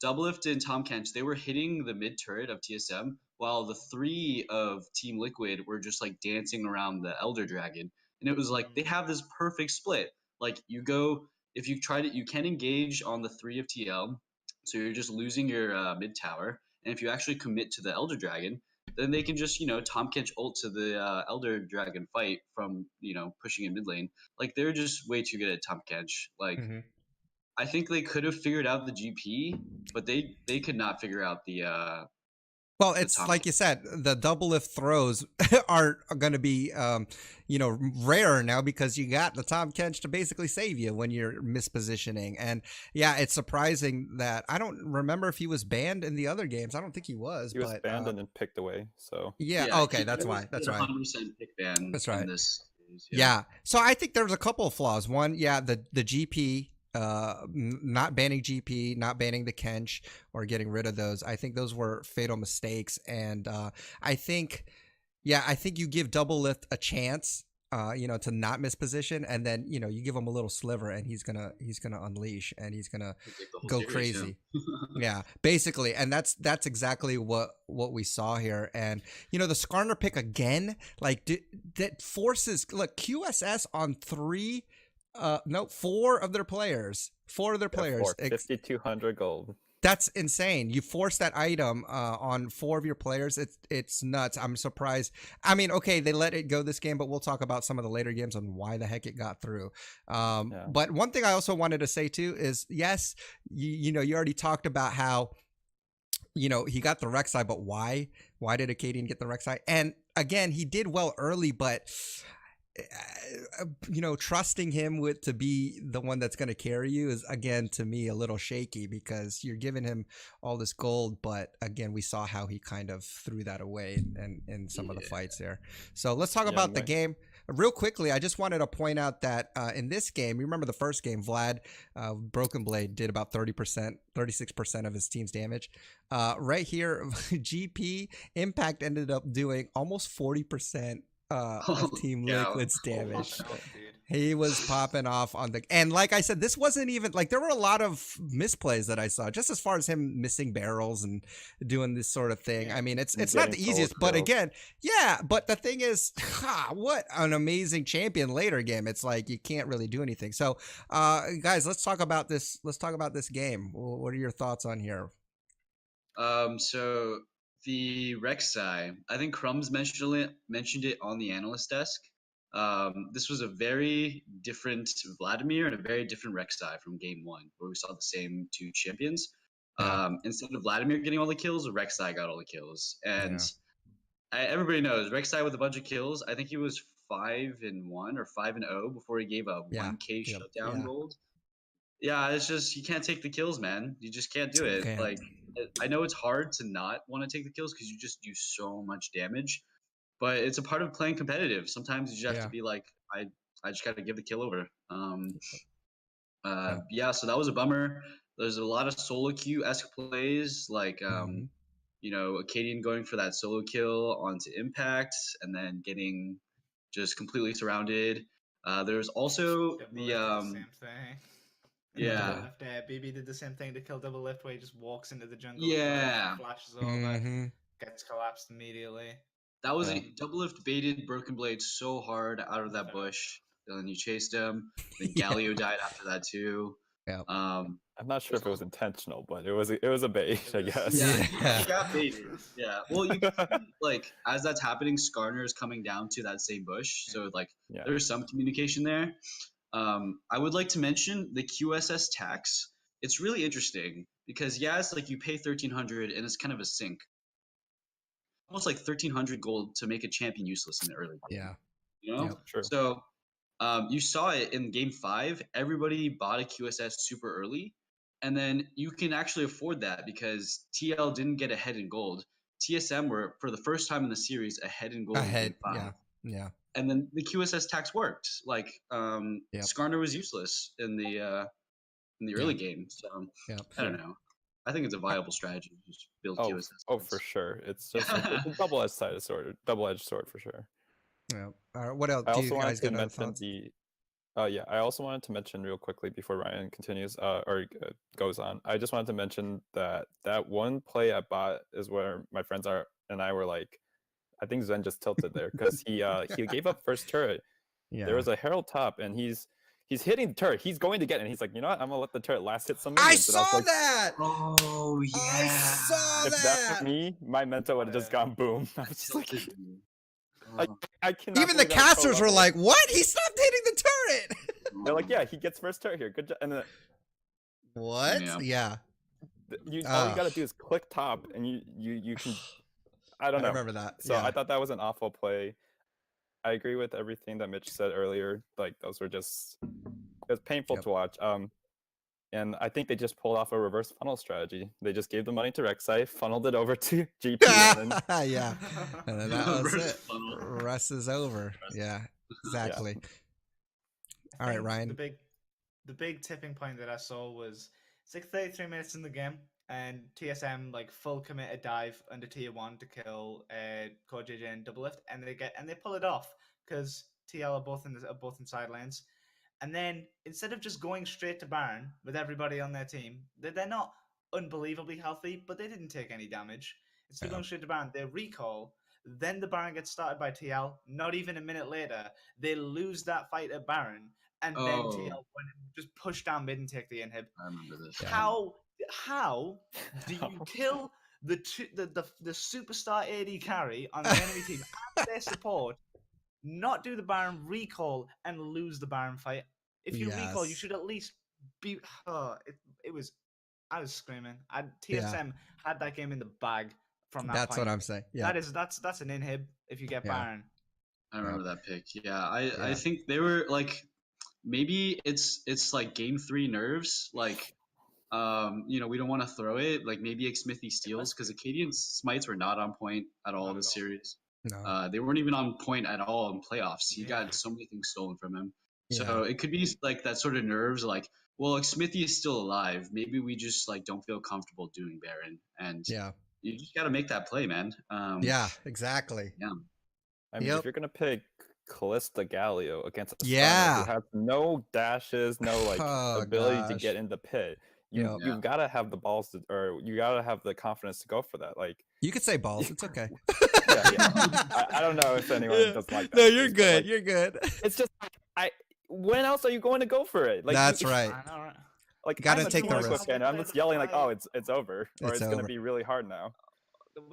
Doublelift and Tom Kench, they were hitting the mid turret of TSM, while the 3 of Team Liquid were just like dancing around the Elder Dragon. And it was like they have this perfect split. Like, you go, if you try to, you can engage on the 3 of TL, so you're just losing your mid tower. And if you actually commit to the Elder Dragon, then they can just, you know, Tom Kench ult to the Elder Dragon fight from, you know, pushing in mid lane. Like, they're just way too good at Tom Kench. Like, Mhm. I think they could have figured out the GP, but they could not figure out the Well, the it's Tom like Kench. you said, the double lift throws are going to be, you know, rarer now because you got the Tom Kench to basically save you when you're mispositioning. And yeah, it's surprising that I don't remember if he was banned in the other games. I don't think he was. He was but, banned and then picked away. So yeah. Yeah, Okay, that's why. That's right. 100% pick ban That's in right. this series. Yeah. So I think there's a couple of flaws. One, yeah, the GP, not banning GP, not banning the Kench, or getting rid of those. I think those were fatal mistakes. And I think you give Double Lift a chance, you know, to not miss position, and then, you know, you give him a little sliver, and he's gonna unleash, and he's gonna Take the whole go series, crazy. yeah. Yeah, basically, and that's exactly what we saw here. And you know, the Skarner pick again, like that forces look QSS on 4 of their players. 4 of their players. 5,200 gold. That's insane. You force that item on 4 of your players. It's nuts. I'm surprised. I mean, okay, they let it go this game, but we'll talk about some of the later games on why the heck it got through. But one thing I also wanted to say too is, yes, you know, you already talked about how, you know, he got the Rek'Sai, but why? Why did Acadian get the Rek'Sai? And again, he did well early, but you know, trusting him to be the one that's going to carry you is, again, to me, a little shaky because you're giving him all this gold, but again, we saw how he kind of threw that away in some of the fights there. So let's talk about the game real quickly. I just wanted to point out that in this game, you remember the first game, Vlad, Broken Blade did about 36% of his team's damage. Right here, GP Impact ended up doing almost 40% of Team Liquid's damage. He was popping off on the, and like I said, this wasn't even like, there were a lot of misplays that I saw just as far as him missing barrels and doing this sort of thing. I mean, it's not the easiest, but again, yeah, but the thing is, what an amazing champion later game. It's like you can't really do anything. So guys, let's talk about this game. What are your thoughts on here? So the Rek'Sai, I think Crumbs mentioned it on the analyst desk. This was a very different Vladimir and a very different Rek'Sai from game 1, where we saw the same 2 champions. Instead of Vladimir getting all the kills, Rek'Sai got all the kills. And everybody knows Rek'Sai with a bunch of kills. I think he was 5-1 or 5-0 before he gave a 1K shutdown gold. Yeah, it's just you can't take the kills, man. You just can't do it. Okay. Like, I know it's hard to not want to take the kills because you just do so much damage, but it's a part of playing competitive. Sometimes you just have Yeah. to be like, I just got to give the kill over. Yeah. Yeah, so that was a bummer. There's a lot of solo queue-esque plays, like Mhm. you know, Acadian going for that solo kill onto Impact and then getting just completely surrounded. There's also Double the Lift did the same thing. yeah, Double Lift, BB did the same thing to kill Double Lift, where he just walks into the jungle, yeah. flashes over, Mhm. gets collapsed immediately. That was Yeah. a double lift baited Broken Blade so hard out of that bush. And then you chased him. Then Yeah. Galio died after that too. Yeah. I'm not sure if it was intentional, but it was a bait, I guess. Yeah, Yeah. he got baited. Yeah. Well, you can see, like, as that's happening, Skarner is coming down to that same bush. So like Yeah. there's some communication there. I would like to mention the QSS tax. It's really interesting because yeah, it's like you pay 1,300 and it's kind of a sink. Almost like 1,300 gold to make a champion useless in the early game. Yeah. You know? Yep. True. So you saw it in game 5. Everybody bought a QSS super early, and then you can actually afford that because TL didn't get ahead in gold. TSM were for the first time in the series ahead in gold in Ahead. game 5. Yeah. Yeah. And then the QSS tax worked. Like Yep. Skarner was useless in the early game. So Yep. I don't know. I think it's a viable strategy to just build Oh, QSS. oh, for sure. It's just it's a double-edged sword, double-edged sword for sure. Yeah. All right. What else? I Do also you wanted guys to got other mention thoughts? the yeah, I also wanted to mention real quickly before Ryan continues goes on. I just wanted to mention that one play I bought is where my friends and I were like, I think Zen just tilted there because he gave up first turret. Yeah. There was a Herald top and he's hitting the turret. He's going to get it. And he's like, you know what? I'm gonna let the turret last hit some I minions. And I was saw like, that. Oh yeah. I saw if that was that. me, my mental would have just gone boom. I was just like, I cannot. Even the believe that was so casters were level. like, "What? He stopped hitting the turret." They're like, yeah, he gets first turret here. Good job. And then What? Yeah. Yeah. all you gotta do is click top, and you can. I don't I know. remember that. So Yeah. I thought that was an awful play. I agree with everything that Mitch said earlier. Like those were just, it was painful Yep. to watch. And I think they just pulled off a reverse funnel strategy. They just gave the money to Rek'Sai, funneled it over to GP, and then Yeah. And then that was Reverse it. funnel. Rest is over. Yeah. Exactly. All right, think Ryan. The big tipping point that I saw was it's like 33 minutes in the game, and TSM like full commit a dive under tier 1 to kill Core JJ and Double Lift, and they pull it off because TL are both in side lanes. And then instead of just going straight to Baron with everybody on their team, they're not unbelievably healthy, but they didn't take any damage. Instead of going straight to Baron, they recall. Then the Baron gets started by TL. Not even a minute later, they lose that fight at Baron, and then TL went and just push down mid and take the inhib. I remember this. How do you kill the superstar AD carry on the enemy team and their support, not do the Baron recall and lose the Baron fight? If you recall, you Yes. should at least be. It was. I was screaming. TSM had that game in the bag from that That's point. what I'm saying. Yeah. That's an inhib if you get Yeah. Baron. I remember that pick. Yeah, I Yeah. think they were like, maybe it's like game 3 nerves. Like, you know, we don't want to throw it. Like maybe Smithy steals because Acadian's smites were not on point at all Not this at all. series. No. They weren't even on point at all in playoffs. He Yeah. got so many things stolen from him. Yeah. So it could be like that sort of nerves. Like, well, like Smithy is still alive. Maybe we just like don't feel comfortable doing Baron, and Yeah. you just got to make that play, man. Yeah. Exactly. Yeah. I mean, Yep. if you're gonna pick Callista Galio against a Yeah. Skarner who has no dashes, no like Oh, ability to gosh. get in the pit, Yep. you've got to have the balls to, or you got to have the confidence to go for that. Like, You could say balls. It's okay. yeah. I don't know if anyone Yeah. does like that. No, you're but, good. like, you're good. it's just when else are you going to go for it? Like, That's right. I know, right? Like, Gotta I'm a take the Tornado risk. fan, I'm just yelling like, oh, it's over, or It's it's gonna over. be really hard now.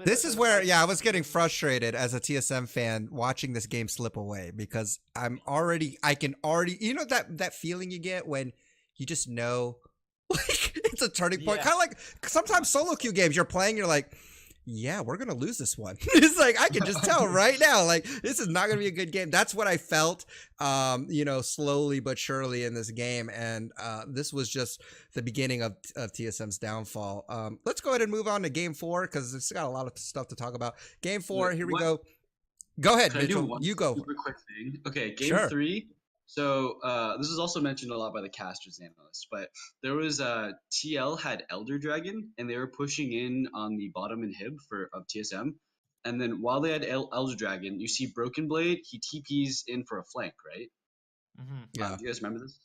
This is where, I was getting frustrated as a TSM fan watching this game slip away because I can already, you know, that feeling you get when you just know, like, it's a turning point. Yeah. Kind of like sometimes solo queue games you're playing, you're like, yeah, we're gonna lose this one. It's like I can just tell right now, like this is not gonna be a good game. That's what I felt, slowly but surely in this game, and this was just the beginning of TSM's downfall. Let's go ahead and move on to Game 4 because it's got a lot of stuff to talk about. Game 4, Wait, here we what? go. Go ahead, Can I do Mitchell. one You go. super quick thing? Okay, game Sure. 3. So this is also mentioned a lot by the casters analysts, but there was TL had Elder Dragon, and they were pushing in on the bottom inhib of TSM. And then while they had Elder Dragon, you see Broken Blade. He TPs in for a flank, right? Yeah. Do you guys remember this?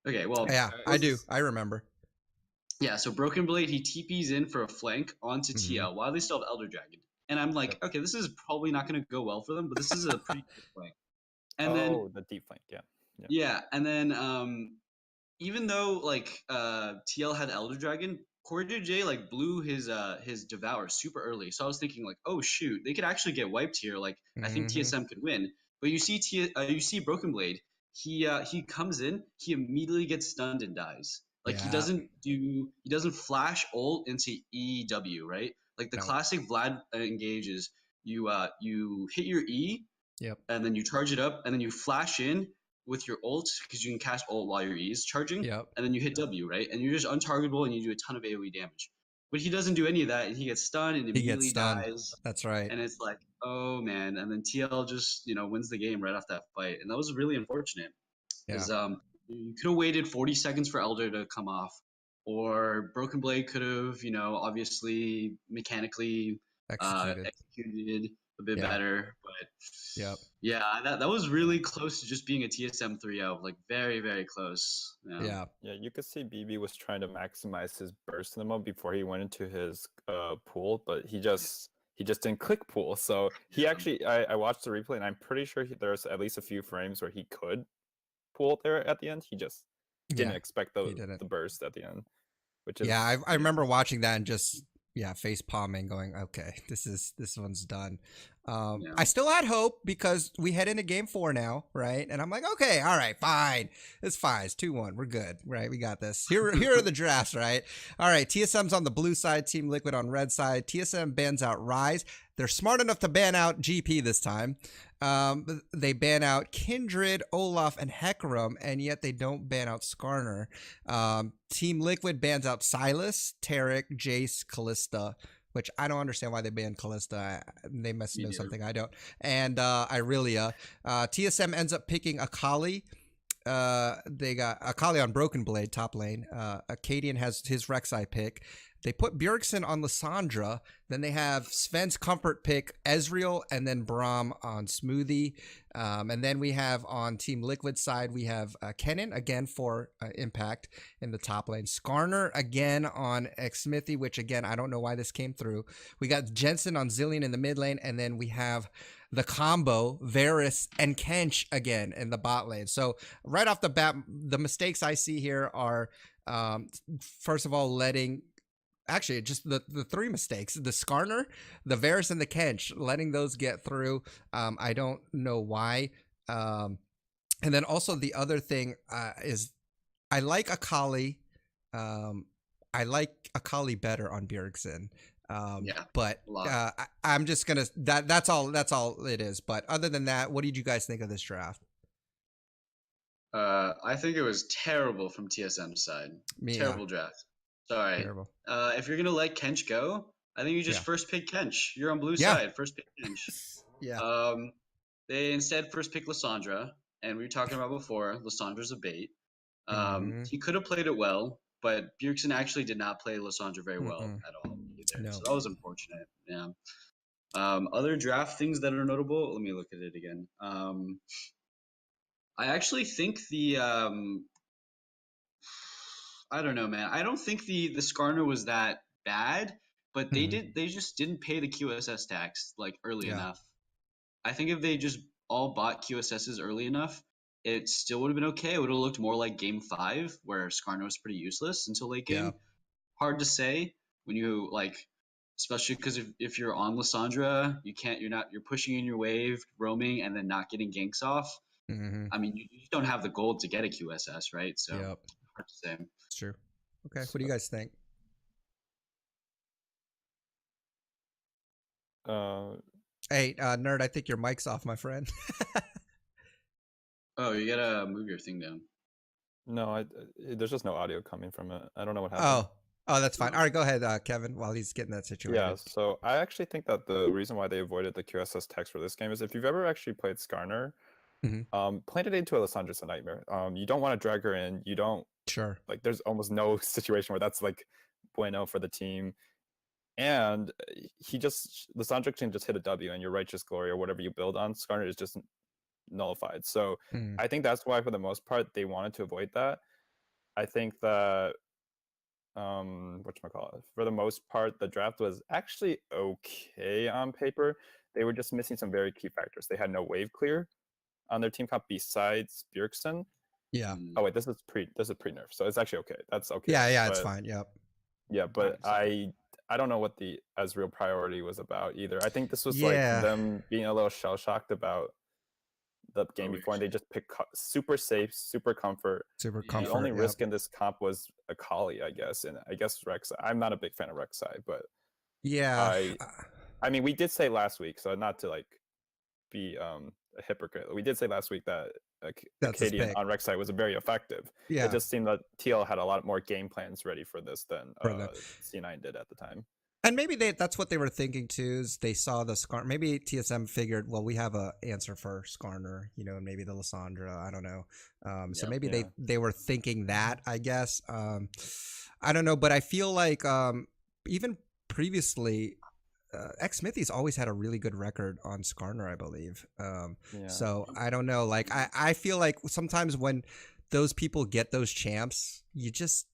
Okay, well, Yeah, I do. I remember. yeah, so Broken Blade, he TPs in for a flank onto Mhm. TL while they still have Elder Dragon. And I'm like, okay, this is probably not going to go well for them, but this is a pretty good flank. And then, the deep flank, yeah. yeah, and then even though like TL had Elder Dragon, CoreJJ like blew his Devour super early. So I was thinking like, oh shoot, they could actually get wiped here. Like I think Mhm. TSM could win. But you see Broken Blade, he comes in, he immediately gets stunned and dies. Like Yeah. he doesn't flash ult into EW, right? Like the No. classic Vlad engages, you hit your E, Yep. and then you charge it up, and then you flash in with your ult because you can cast ult while your E is charging, Yep. and then you hit W, right? And you're just untargetable and you do a ton of AoE damage. But he doesn't do any of that, and he gets stunned and He gets immediately stunned. dies. That's right. And it's like, oh man. And then TL just wins the game right off that fight, and that was really unfortunate Yeah. because you could have waited 40 seconds for Elder to come off, or Broken Blade could have obviously mechanically executed a bit better, but Yep. yeah, that was really close to just being a TSM 3-0, like very, very close. Yeah. Yeah, you could see BB was trying to maximize his burst in the mode before he went into his pool, but he just didn't click pool. So he actually, I watched the replay, and I'm pretty sure there's at least a few frames where he could pool there at the end. He just didn't expect the burst at the end, which is I remember watching that and just face palming, going, okay, this one's done. I still had hope because we head into Game 4 now, right? And I'm like, okay, all right, fine, it's fine, it's 2-1, we're good, right? We got this. Here are the drafts, right? All right, TSM's on the blue side, Team Liquid on red side. TSM bans out Rise. They're smart enough to ban out GP this time. They ban out Kindred, Olaf, and Hecarim, and yet they don't ban out Skarner. Team Liquid bans out Silas, Tarek, Jace, Callista, which I don't understand why they banned Callista. They must know something I don't. And Irelia. TSM ends up picking Akali. They got Akali on Broken Blade, top lane. Acadian has his Rek'Sai pick. They put Bjergsen on Lissandra. Then they have Sven's comfort pick Ezreal, and then Braum on Smoothie. And then we have on Team Liquid side, we have Kennen again for Impact in the top lane. Skarner again on Xsmithy, which again, I don't know why this came through. We got Jensen on Zillion in the mid lane, and then we have the combo Varus and Kench again in the bot lane. So right off the bat, the mistakes I see here are, first of all, actually, just the three mistakes: the Skarner, the Varus, and the Kench, letting those get through. I don't know why. And then also the other thing is I like Akali. I like Akali better on Bjergsen. But I'm just gonna that's all it is. But other than that, what did you guys think of this draft? I think it was terrible from TSM's side. Terrible draft. Sorry. Terrible. If you're gonna let Kench go, I think you just first pick Kench. You're on blue side. First pick Kench. They instead first pick Lissandra, and we were talking about before. Lissandra's a bait. He could have played it well, but Bjergsen actually did not play Lissandra very well at all either. No. So that was unfortunate. Yeah. Other draft things that are notable. Let me look at it again. I actually think the I don't know, man. I don't think the Skarner was that bad, but they just didn't pay the QSS tax like early enough. I think if they just all bought QSSs early enough, it still would have been okay. It would have looked more like Game 5, where Skarner was pretty useless until late game. Hard to say when you especially because if you're on Lissandra, you're pushing in your wave, roaming, and then not getting ganks off. I mean, you just don't have the gold to get a QSS, right? So hard to say. It's true. Okay, what do you guys think? Uh, Hey, nerd, I think your mic's off, my friend. Oh, you gotta move your thing down. no, there's just no audio coming from it. I don't know what happened. Oh, that's fine. Oh. All right, go ahead, Kevin, while he's getting that situated. Yeah, so I actually think that the reason why they avoided the QSS text for this game is if you've ever actually played Skarner, Mhm. playing it into Alessandra's a nightmare. You don't want to drag her in. You don't Sure. like. There's almost no situation where that's like bueno for the team. And Lissandra can just hit a W, and your righteous glory or whatever you build on Skarner is just nullified. So Mm. I think that's why, for the most part, they wanted to avoid that. I think that whatchamacallit, for the most part, the draft was actually okay on paper. They were just missing some very key factors. They had no wave clear on their team comp besides Bjergsen. Yeah. Oh wait, this is pre nerf, so it's actually okay. That's okay. Yeah, it's But fine. Yep. yeah, but Thanks. I don't know what the Ezreal priority was about either. I think this was like Yeah. them being a little shell shocked about the game before, and they just picked super safe, super comfort. Super Yeah. comfort. The only yep. risk in this comp was Akali, I guess, and I guess Rek'Sai. I'm not a big fan of Rek'Sai, but Yeah. I mean, we did say last week, so not to like be a hypocrite. We did say last week that That's his Acadian pick. on Rek'Sai was very effective. Yeah. It just seemed that TL had a lot more game plans ready for this than For them. C9 did at the time. And maybe that's what they were thinking too. Is they saw the Skarner. Maybe TSM figured, well, we have a answer for Skarner, and maybe the Lissandra. I don't know. So Yep. maybe Yeah. they were thinking that. I guess. I don't know, but I feel like even previously, X Smithy's always had a really good record on Skarner, I believe. Yeah. So I don't know. Like I feel like sometimes when those people get those champs, you just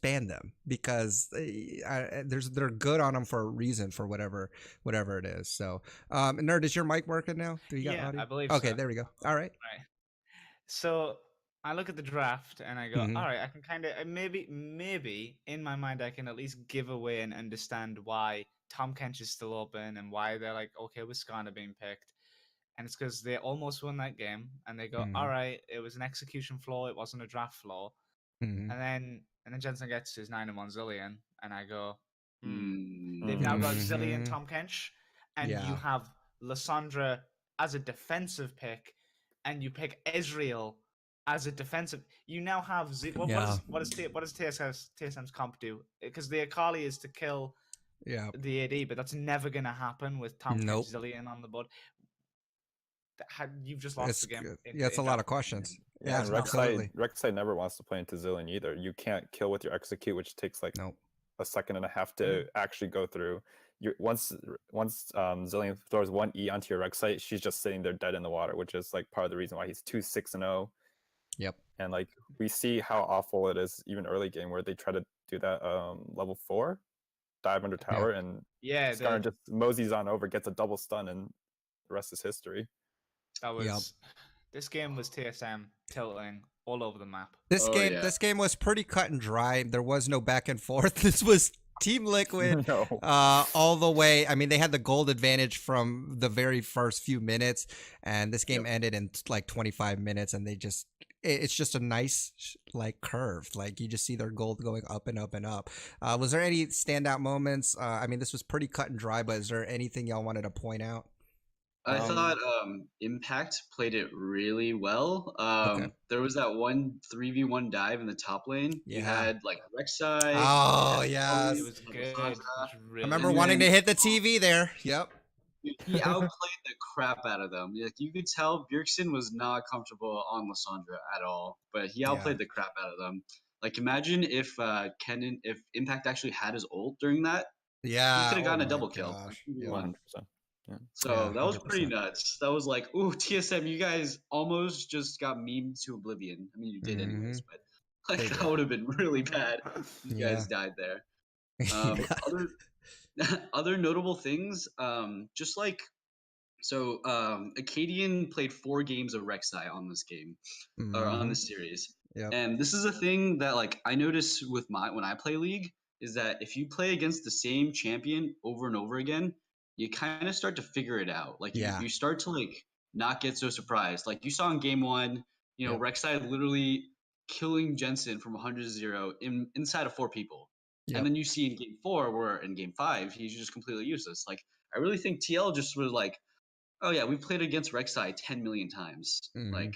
ban them because they're good on them for a reason, for whatever it is. So nerd, is your mic working now? Do you got Yeah, audio? I believe Okay, so. there we go. All right. Right. So I look at the draft and I go, Mhm. all right, I can kind of maybe in my mind I can at least give away and understand why Tom Kench is still open and why they're like okay with Skarner being picked. And it's because they almost won that game and they go, all Mhm. right, it was an execution flaw, it wasn't a draft flaw. Mhm. And then Jensen gets his 9-1 Zillion, and I go, Mm. they've now got Mhm. Zillion Tom Kench, and you Yeah. have Lissandra as a defensive pick, and you pick Ezreal as a defensive. You now have Yeah. what does TSM's comp do? Because the Akali is to kill Yeah. the AD, but that's never gonna happen with Tom Nope. Kench Zillion on the board. You've just lost It's the game. good. Yeah, it's a lot of questions. Yeah, and absolutely. Rek'Sai never wants to play into Zillion either. You can't kill with your execute, which takes like Nope. a second and a half to actually go through. Once Zillion throws one E onto your Rek'Sai, she's just sitting there dead in the water, which is like part of the reason why he's 2-6-0. Yep. And like we see how awful it is even early game where they try to do that level 4 dive under tower, and Yeah, Skarner just moseys on over, gets a double stun, and the rest is history. that was Yep. this game was TSM tilting all over the map. This Oh, yeah. game was pretty cut and dry. There was no back and forth. This was Team Liquid No. all the way. I mean, they had the gold advantage from the very first few minutes, and this game ended in like 25 minutes, and it's just a nice like curve. Like you just see their gold going up and up and up. Was there any standout moments? I mean, this was pretty cut and dry, but is there anything y'all wanted to point out? I thought Impact played it really well. Okay. There was that one 3v1 dive in the top lane. You Yeah. had like Rek'Sai. Oh, you had yes. Chloe, It was you had good. It Lissandra. was I really remember And wanting to then- hit the TV there. Yep. Dude, he outplayed the crap out of them. Like you could tell Bjergsen was not comfortable on Lissandra at all, but he outplayed the crap out of them. Like imagine if if Impact actually had his ult during that, Yeah. he could have gotten oh a double my kill. gosh. Like, Yeah. 100%. Yeah. So Yeah, that was pretty 100%. nuts. That was like, ooh, TSM, you guys almost just got memed to oblivion. I mean, you did anyways, but like They that did. would have been really bad. You Yeah. guys died there. Yeah. Other notable things, just like so, Acadian played 4 games of Rek'Sai on this game or on Mhm. this series, Yep. and this is a thing that like I notice with when I play League is that if you play against the same champion over and over again, you kind of start to figure it out. Like Yeah. you start to like not get so surprised. Like you saw in game 1, Yep. Rek'Sai literally killing Jensen from 100 to 0 inside of 4 people. Yep. And then you see in game 4 where in game 5 he's just completely useless. Like I really think TL just was like, oh yeah, we've played against Rek'Sai 10 million times. Like,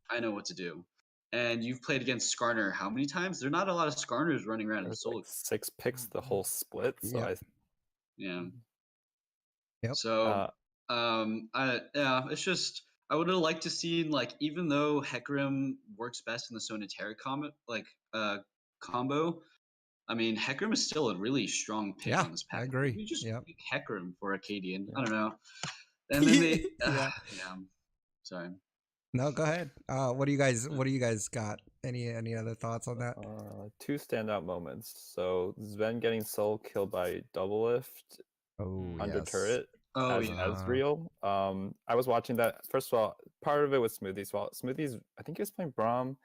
I know what to do. And you've played against Skarner how many times? There are not a lot of Skarners running around in There's solo. like 6 picks the whole split. So Yep. Yeah. Yep. So, it's just I would have liked to see like even though Hecarim works best in the Sonatera combo. I mean, Hecarim is still a really strong pick on this pack. I agree. We just Yep. pick Hecarim for Acadian. I don't know. And then they, Yeah. Sorry. No, go ahead. What do you guys got? Any other thoughts on that? 2 standout moments. So Sven getting solo killed by double lift Oh, under yes. turret Oh as yeah. Ezreal. I was watching that. First of all, part of it was Smoothie's fault. Smoothie's, I think he was playing Braum.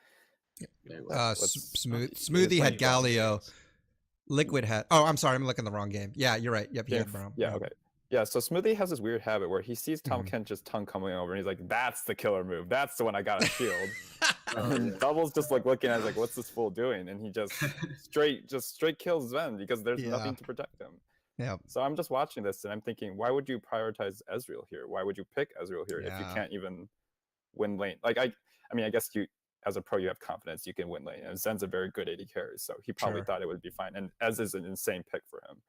Smoothie had Galio. Liquid had. Oh, I'm sorry, I'm looking the wrong game. Yeah, you're right. Yep, he had Braum. Yeah, okay. Yeah, so Smoothie has this weird habit where he sees Tom Kent just tongue coming over, and he's like, "That's the killer move. That's the one I gotta shield." And Double's just like looking at it, like, "What's this fool doing?" And he just straight kills Sven because there's nothing to protect him. Yeah. So I'm just watching this and I'm thinking, why would you prioritize Ezreal here? Why would you pick Ezreal here if you can't even win lane? Like I mean, I guess you as a pro you have confidence you can win lane, and Zen's a very good AD carry, so he probably thought it would be fine. And Ez is an insane pick for him.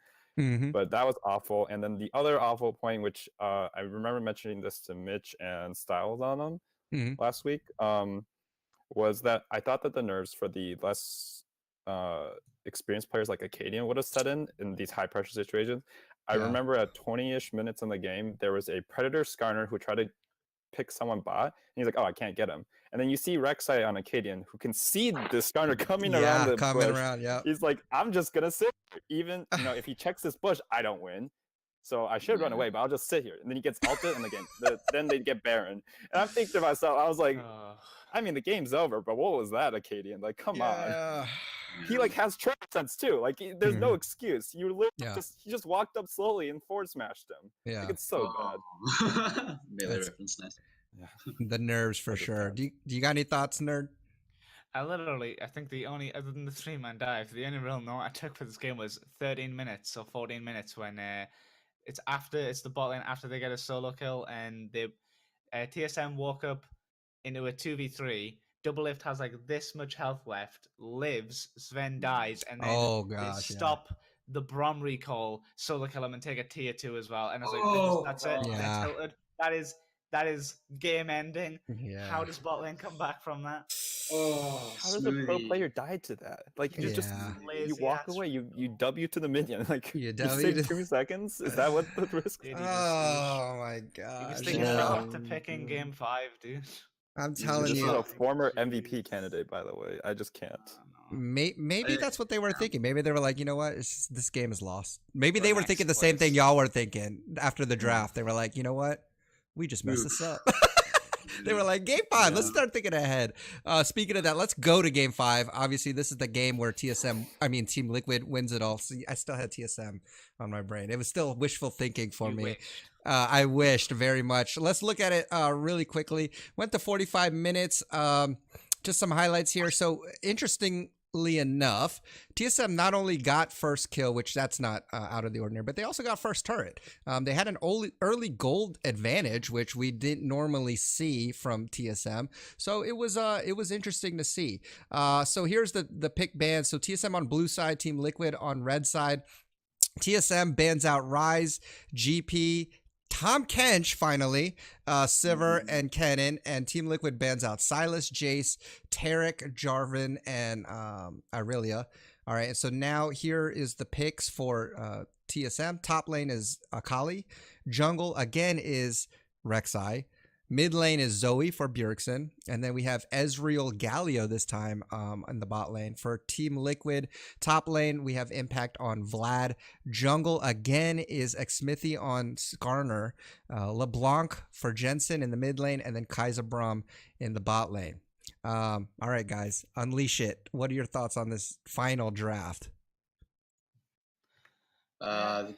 But that was awful. And then the other awful point, which I remember mentioning this to Mitch and Styles on him last week, was that I thought that the nerves for the less experienced players like Acadian would have set in these high pressure situations. I remember at 20-ish minutes in the game, there was a Predator Skarner who tried to pick someone bot, and he's like, "Oh, I can't get him." And then you see Rek'Sai on Acadian who can see the Skarner coming around the bush. He's like, "I'm just gonna sit here. Even if he checks this bush, I don't win. So I should run away, but I'll just sit here." And then he gets ulted in the game. Then they get Baron. And I'm thinking to myself, I was like, I mean, the game's over, but what was that, Acadian? Like, come on. He like has trap sense too. Like, there's no excuse. You literally he just walked up slowly and forward smashed him. Yeah, like, it's so bad. Melee reference, nice. The nerves for sure. Do you got any thoughts, nerd? I think the only, other than the 3-man dive, the only real note I took for this game was 13 minutes or 14 minutes when it's the bot lane after they get a solo kill and they TSM walk up into a 2v3. Double Lift has like this much health left, lives, Sven dies, and then they stop the Braum recall, solo kill him, and take a tier 2 as well. And I was like, that's it. They're tilted. That is game ending. Yeah. How does bot lane come back from that? How does a pro player die to that? Like, you you walk away, you W to the minion. Like, you save 2 seconds? Is that what the risk is? Oh my god. He was thinking about to picking game 5, dude. I'm telling you. A former MVP candidate, by the way. I just can't. Maybe that's what they were thinking. Maybe they were like, you know what? This game is lost. Maybe they were thinking the same thing y'all were thinking after the draft. They were like, you know what? We just messed this up. They were like, game 5, let's start thinking ahead. Speaking of that, let's go to game 5. Obviously, this is the game where Team Liquid wins it all. So I still had TSM on my brain. It was still wishful thinking for me. I wished very much. Let's look at it really quickly. Went to 45 minutes. Just some highlights here. So interestingly enough, TSM not only got first kill, which that's not out of the ordinary, but they also got first turret. They had an early gold advantage, which we didn't normally see from TSM. So it was interesting to see. So here's the pick bans. So TSM on blue side, Team Liquid on red side. TSM bans out Ryze, GP, Tom Kench, finally, Sivir, and Kennen, and Team Liquid bans out Silas, Jace, Tarek, Jarvan, and Irelia. All right, so now here is the picks for TSM. Top lane is Akali. Jungle, again, is Rek'Sai. Mid lane is Zoe for Bjergsen. And then we have Ezreal Galio this time in the bot lane. For Team Liquid, top lane, we have Impact on Vlad. Jungle, again, is Xmithy on Skarner. LeBlanc for Jensen in the mid lane. And then Kaiser Braum in the bot lane. All right, guys, unleash it. What are your thoughts on this final draft? The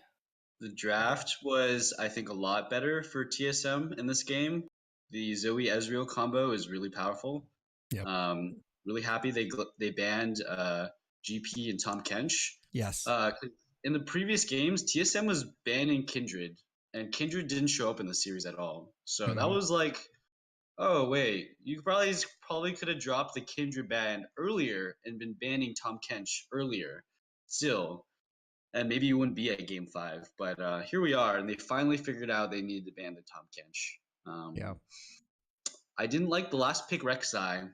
draft was, I think, a lot better for TSM in this game. The Zoe Ezreal combo is really powerful. Yep. Really happy they banned GP and Tom Kench. Yes. In the previous games, TSM was banning Kindred and Kindred didn't show up in the series at all. So that Mhm. was like, oh wait, you probably could have dropped the Kindred ban earlier and been banning Tom Kench earlier, still, and maybe you wouldn't be at Game 5. But here we are, and they finally figured out they needed to ban the Tom Kench. Yeah. I didn't like the last pick Rek'Sai.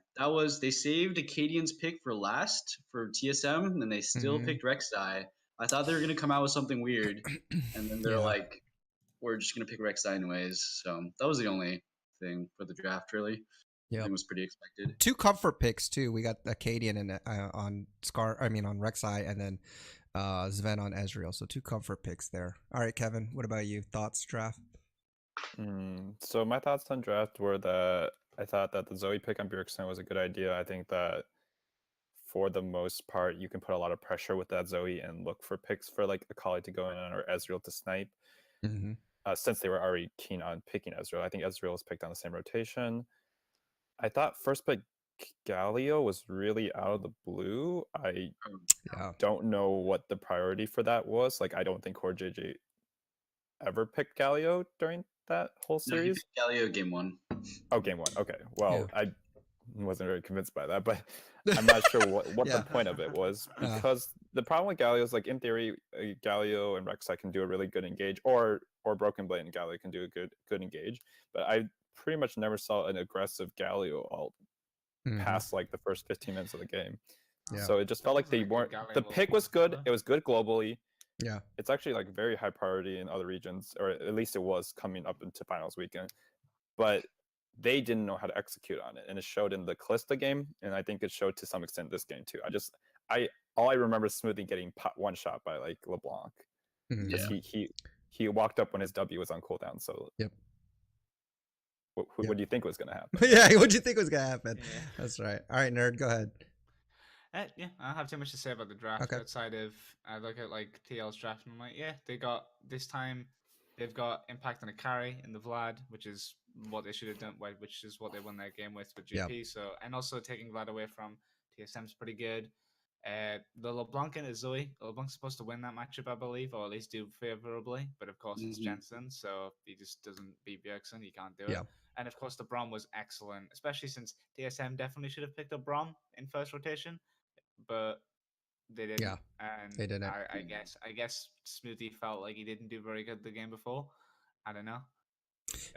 They saved Acadian's pick for last for TSM, and they still Mhm. picked Rek'Sai. I thought they were gonna come out with something weird, and then they're Yeah. like, "We're just gonna pick Rek'Sai anyways." So that was the only thing for the draft, really. Yep. Everything was pretty expected. 2 comfort picks too. We got Acadian and on on Rek'Sai, and then Sven on Ezreal. So 2 comfort picks there. All right, Kevin, what about you? Thoughts draft? So my thoughts on draft were that I thought that the Zoe pick on Bjergsen was a good idea. I think that for the most part, you can put a lot of pressure with that Zoe and look for picks for like Akali to go in or Ezreal to snipe. Mm-hmm. Since they were already keen on picking Ezreal, I think Ezreal was picked on the same rotation. I thought first pick Galio was really out of the blue. I Yeah. don't know what the priority for that was. Like, I don't think Core JJ ever picked Galio during that whole No, he series. picked Galio game 1. Oh, game 1. Okay. Well, Yeah. I wasn't very convinced by that, but I'm not sure what Yeah. the point of it was, because the problem with Galio is, like, in theory, Galio and Rek'Sai can do a really good engage, or Broken Blade and Galio can do a good engage, but I pretty much never saw an aggressive Galio ult past like the first 15 minutes of the game. Yeah. So it just felt like they weren't. The pick was good. It was good globally. Yeah. It's actually like very high priority in other regions, or at least it was coming up into finals weekend. But they didn't know how to execute on it, and it showed in the Calista game, and I think it showed to some extent this game too. All I remember is Smoothie getting one shot by like LeBlanc, because he walked up when his W was on cooldown. So Yep. What do you think was going to happen? Yeah, what do you think was gonna happen? Yeah. That's right. All right, nerd, go ahead. Yeah, I don't have too much to say about the draft Okay. outside of I look at like TL's draft and I'm like, yeah, they got this time. They've got impact on a carry in the Vlad, which is what they should have done. Which is what they won their game with GP. Yep. So, and also taking Vlad away from TSM's pretty good. The LeBlanc and the Zoe. LeBlanc's supposed to win that matchup, I believe, or at least do favorably. But of course, it's Jensen, so he just doesn't beat Bjergsen. He can't do it. Yeah. And of course, the Brom was excellent, especially since TSM definitely should have picked up Brom in first rotation, but they didn't. Yeah, And they didn't. I guess Smoothie felt like he didn't do very good the game before. I don't know.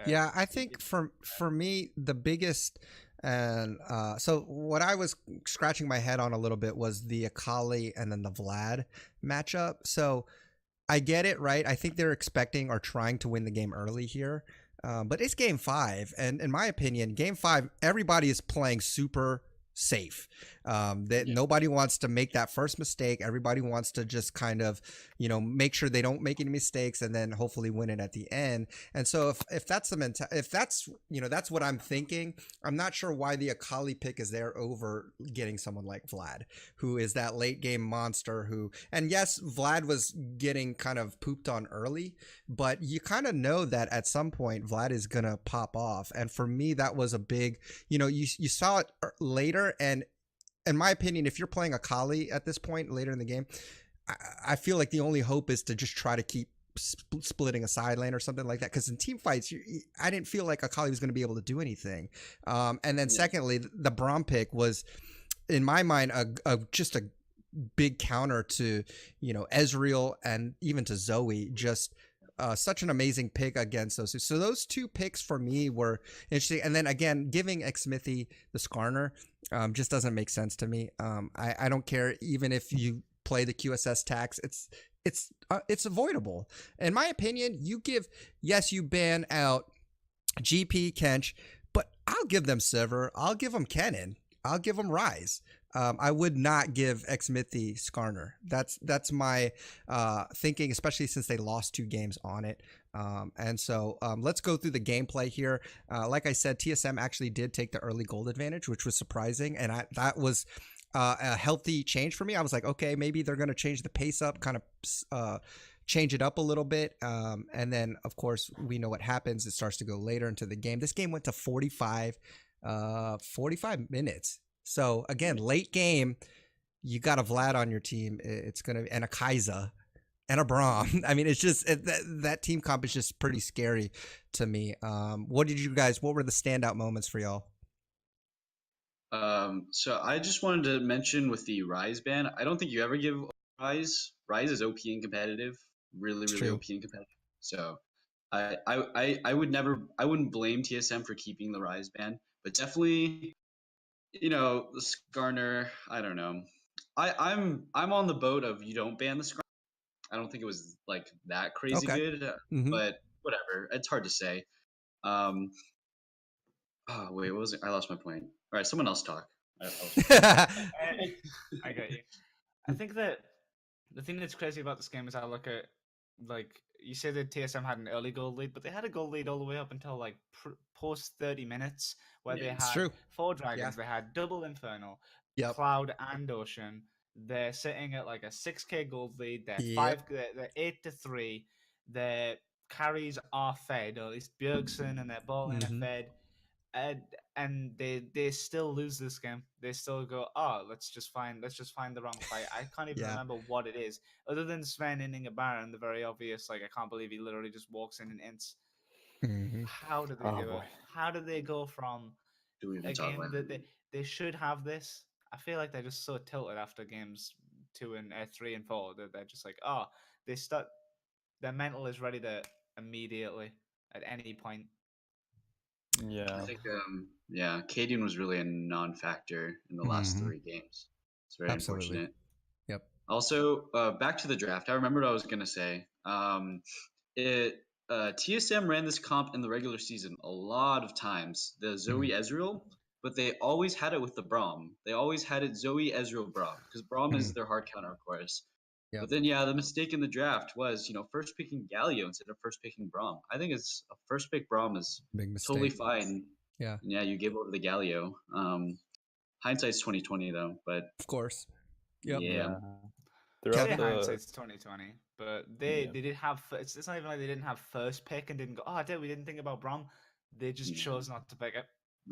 Yeah, I think for me the biggest, and so what I was scratching my head on a little bit was the Akali and then the Vlad matchup. So I get it, right? I think they're expecting or trying to win the game early here, but it's game 5, and in my opinion, game 5 everybody is playing super safe. That nobody wants to make that first mistake. Everybody wants to just kind of, make sure they don't make any mistakes and then hopefully win it at the end. And so if that's the if that's, that's what I'm thinking, I'm not sure why the Akali pick is there over getting someone like Vlad, who is that late game monster and yes, Vlad was getting kind of pooped on early, but you kind of know that at some point Vlad is going to pop off. And for me, that was a big, you saw it later. And in my opinion, if you're playing Akali at this point later in the game, I feel like the only hope is to just try to keep splitting a side lane or something like that. Because in team fights, I didn't feel like Akali was going to be able to do anything. And then secondly, the Braum pick was, in my mind, just a big counter to, Ezreal and even to Zoe. Just such an amazing pick against those two. So those 2 picks for me were interesting. And then again, giving Xmithy the Skarner just doesn't make sense to me. I don't care even if you play the QSS tax. It's avoidable. In my opinion, you ban out GP, Kench, but I'll give them Sivir. I'll give them Kennen. I'll give them Rise. I would not give Xmithy Skarner. That's my thinking, especially since they lost 2 games on it. And so let's go through the gameplay here. Like I said, TSM actually did take the early gold advantage, which was surprising. And that was a healthy change for me. I was like, okay, maybe they're going to change the pace up, kind of change it up a little bit. And then, of course, we know what happens. It starts to go later into the game. This game went to 45 minutes. So again, late game, you got a Vlad on your team. It's gonna, and a Kai'Sa. and a Braum. I mean, it's just that team comp is just pretty scary to me. What were the standout moments for y'all? So I just wanted to mention with the Rise ban, I don't think you ever give Rise. Rise is OP and competitive, really, It's really true. OP and competitive. So I wouldn't blame TSM for keeping the Rise ban, but definitely, the Skarner. I don't know. I'm on the boat of you don't ban the Skarner. I don't think it was like that crazy Okay. good, Mm-hmm. but whatever. It's hard to say. Um, oh wait, what was it? I lost my point. All right, someone else talk. I lost my point. I got you. I think that the thing that's crazy about this game is I look at, like, you say that TSM had an early goal lead, but they had a goal lead all the way up until like post 30 minutes, where they Yeah, it's had true. 4 dragons, Yeah. they had double Infernal, Yep. Cloud, and Ocean. They're sitting at like a 6k gold lead. They're Yep. they're 8-3. Their carries are fed, or at least Bjergsen and their ball lane are Mm-hmm. fed, and they still lose this game. They still go, oh, let's just find the wrong fight. I can't even Yeah. remember what it is, other than Sven inning a Baron, the very obvious. Like, I can't believe he literally just walks in and ints. Mm-hmm. How did they Oh do boy. it? How did they go from do we even a talk game about that it? they should have this? I feel like they're just so tilted after games 2 and 3 and 4 that they're just like, oh, they start. Their mental is ready to immediately at any point. I Yeah. think, yeah, Cadian was really a non-factor in the last Mm-hmm. 3 games. It's very Absolutely. unfortunate. Yep. Also, back to the draft. I remember what I was gonna say. It TSM ran this comp in the regular season a lot of times. The Zoe Mm-hmm. Ezreal, but they always had it with the Braum. They always had it Zoe Ezreal Braum because Braum Mm-hmm. is their hard counter, of course. Yep. But then, yeah, the mistake in the draft was, first picking Galio instead of first picking Braum. I think it's a first pick Braum is Big totally mistake. fine. Yeah. And yeah, you gave over the Galio. Hindsight's 2020 though, but Of course. Yep. yeah. Yeah. I Throughout say Kevin. the hindsight's 2020, but they yeah. did have. It's not even like they didn't have first pick and didn't go. Oh, we didn't think about Brom. They just Yeah. chose not to pick it.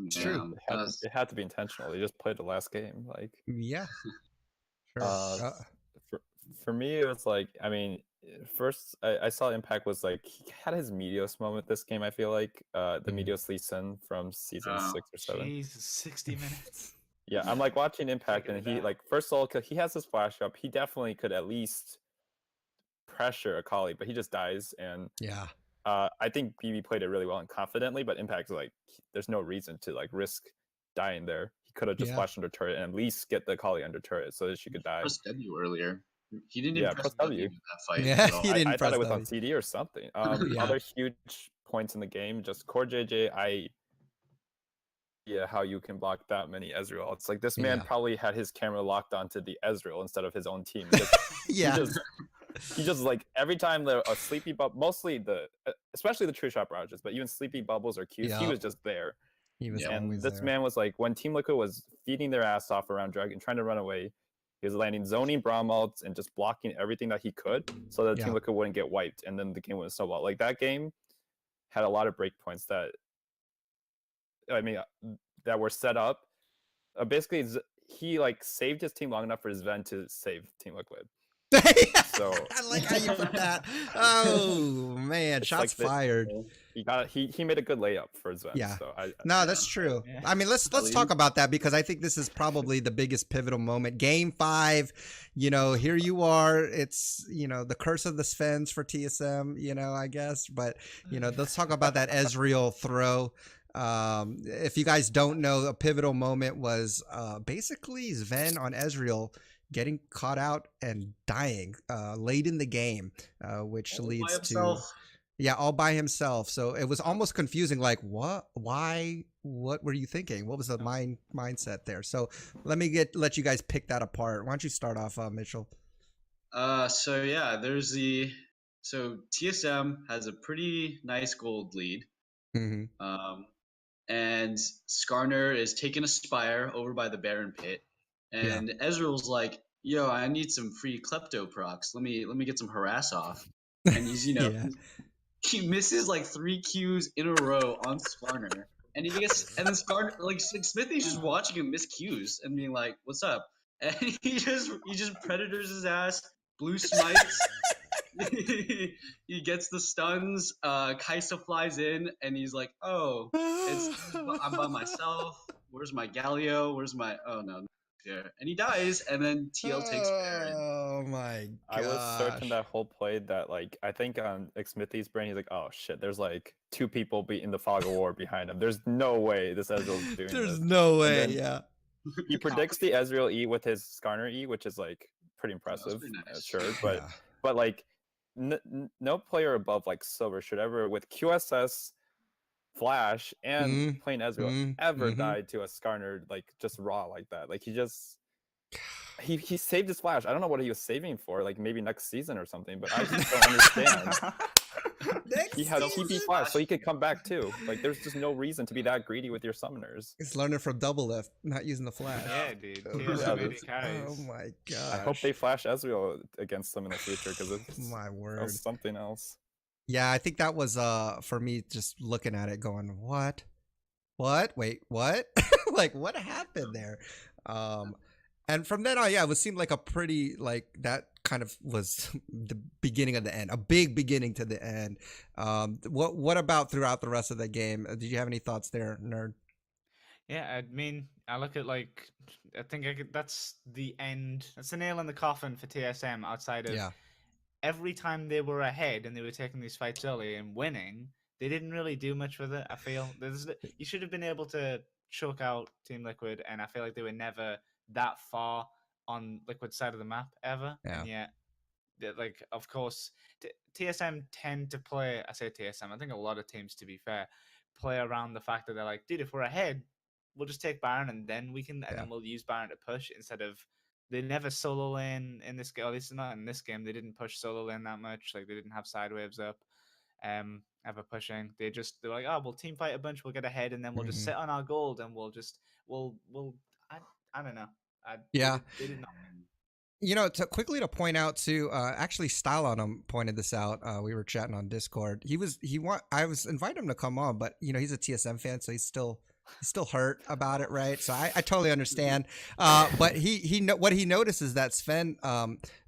It's Yeah, true. It had to be intentional. They just played the last game. Like Yeah. Sure. uh for for me it was like, I mean, first I saw Impact was like he had his Meteos moment this game, I feel like. The Mhm. Meteos Lee Sin from season Oh, 6 or 7. Jesus, 60 minutes. Yeah, I'm like watching Impact Taking and it he down. like, first of all, he has this flash up. He definitely could at least pressure a colleague, but he just dies. And Yeah. I think BB played it really well and confidently, but Impact's like, there's no reason to like risk dying there. He could have just Yeah. flashed under turret and at least get the collie under turret so that she could die. press W earlier. He didn't Yeah, even press press W W. in that fight Yeah, at all. he didn't I thought press it was on W. CD or something. Yeah. Other huge points in the game, just core JJ. Yeah, how you can block that many Ezreal. It's like this man Yeah. probably had his camera locked onto the Ezreal instead of his own team. Yeah. He just like, every time a sleepy bubble, mostly especially the true shot barrages, but even sleepy bubbles or Qs, he Yep. was just there. He was Yeah. And always this there. man was like, when Team Liquid was feeding their ass off around Dragon, trying to run away, he was landing zoning Braum ults and just blocking everything that he could so that Yeah. Team Liquid wouldn't get wiped, and then the game wouldn't snowball. Like, that game had a lot of breakpoints that, I mean, that were set up. Basically, he like saved his team long enough for his Ven to save Team Liquid. So I like how you put that. Oh man, It's shots like fired. he made a good layup for his Ven. Yeah. So No, that's true. Yeah. I mean, let's talk about that because I think this is probably the biggest pivotal moment. Game 5, here you are. It's, the curse of the Svens for TSM, I guess. But, let's talk about that Ezreal throw. If you guys don't know, a pivotal moment was basically Sven on Ezreal getting caught out and dying late in the game, which All by leads to himself. all by himself. So it was almost confusing. Like, what? Why? What were you thinking? What was the mindset there? So let you guys pick that apart. Why don't you start off, Mitchell? So yeah, so TSM has a pretty nice gold lead. Mm-hmm. And Skarner is taking a Spire over by the Baron pit, and Ezreal's like, "Yo, I need some free klepto procs. Let me get some harass off." And he's Yeah. he misses like 3 Qs in a row on Skarner, and then Skarner, like Smithy's just watching him miss Qs and being like, "What's up?" And he just predators his ass, blue smites, he gets the stuns. Kaisa flies in, and he's like, "Oh, I'm by myself. Where's my Galio? Where's my? Oh no, yeah." And he dies, and then TL takes Baron. Oh my I was certain gosh. that whole play that like I think on Smithy's brain he's like, oh shit, there's like 2 people in the fog of war behind him. There's no way this Ezreal's doing There's this. no And way, then yeah. he predicts the Ezreal E with his Skarner E, which is like pretty That was impressive, pretty nice. sure. Yeah. But like no player above like Silver should ever with QSS, Flash, and Mm, playing Ezreal ever died to a Skarner like just raw like that. Like he saved his Flash. I don't know what he was saving for, like maybe next season or something, but I just don't understand. Next He had season? TP Flash, so he could come back too. Like there's just no reason to be that greedy with your summoners. It's learning from double lift, not using the flash. Yeah, dude. Oh, TSM yeah, AD carries. oh my I hope gosh. they flash Ezreal against them in the future because it's My word. that was something else. Yeah, I think that was for me just looking at it going, what? Wait, what? Like what happened there? And from then on, yeah, it seemed like a pretty like that kind of was the beginning of the end, a big beginning to the end. What about throughout the rest of the game? Did you have any thoughts there, nerd? Yeah, I mean, I look at like, I think that's the end. That's the nail in the coffin for TSM. Outside of Yeah. every time they were ahead and they were taking these fights early and winning, they didn't really do much with it. I feel you should have been able to choke out Team Liquid, and I feel like they were never that far on Liquid's side of the map ever. Yeah. And yet, like, of course, TSM tend to play. I say TSM. I think a lot of teams, to be fair, play around the fact that they're like, dude, if we're ahead, we'll just take Baron and then we can, and then we'll use Baron to push instead of. They never solo lane in this game. At least not in this game. They didn't push solo lane that much. Like they didn't have side waves up, ever pushing. They're like, oh, we'll team fight a bunch. We'll get ahead, and then we'll just sit on our gold, and we'll. I don't know. Yeah. They did not. You know, to point out too, actually Stylon pointed this out. We were chatting on Discord. I was inviting him to come on, but you know, he's a TSM fan, so he's still hurt about it, right? So I totally understand. But what he noticed is that Sven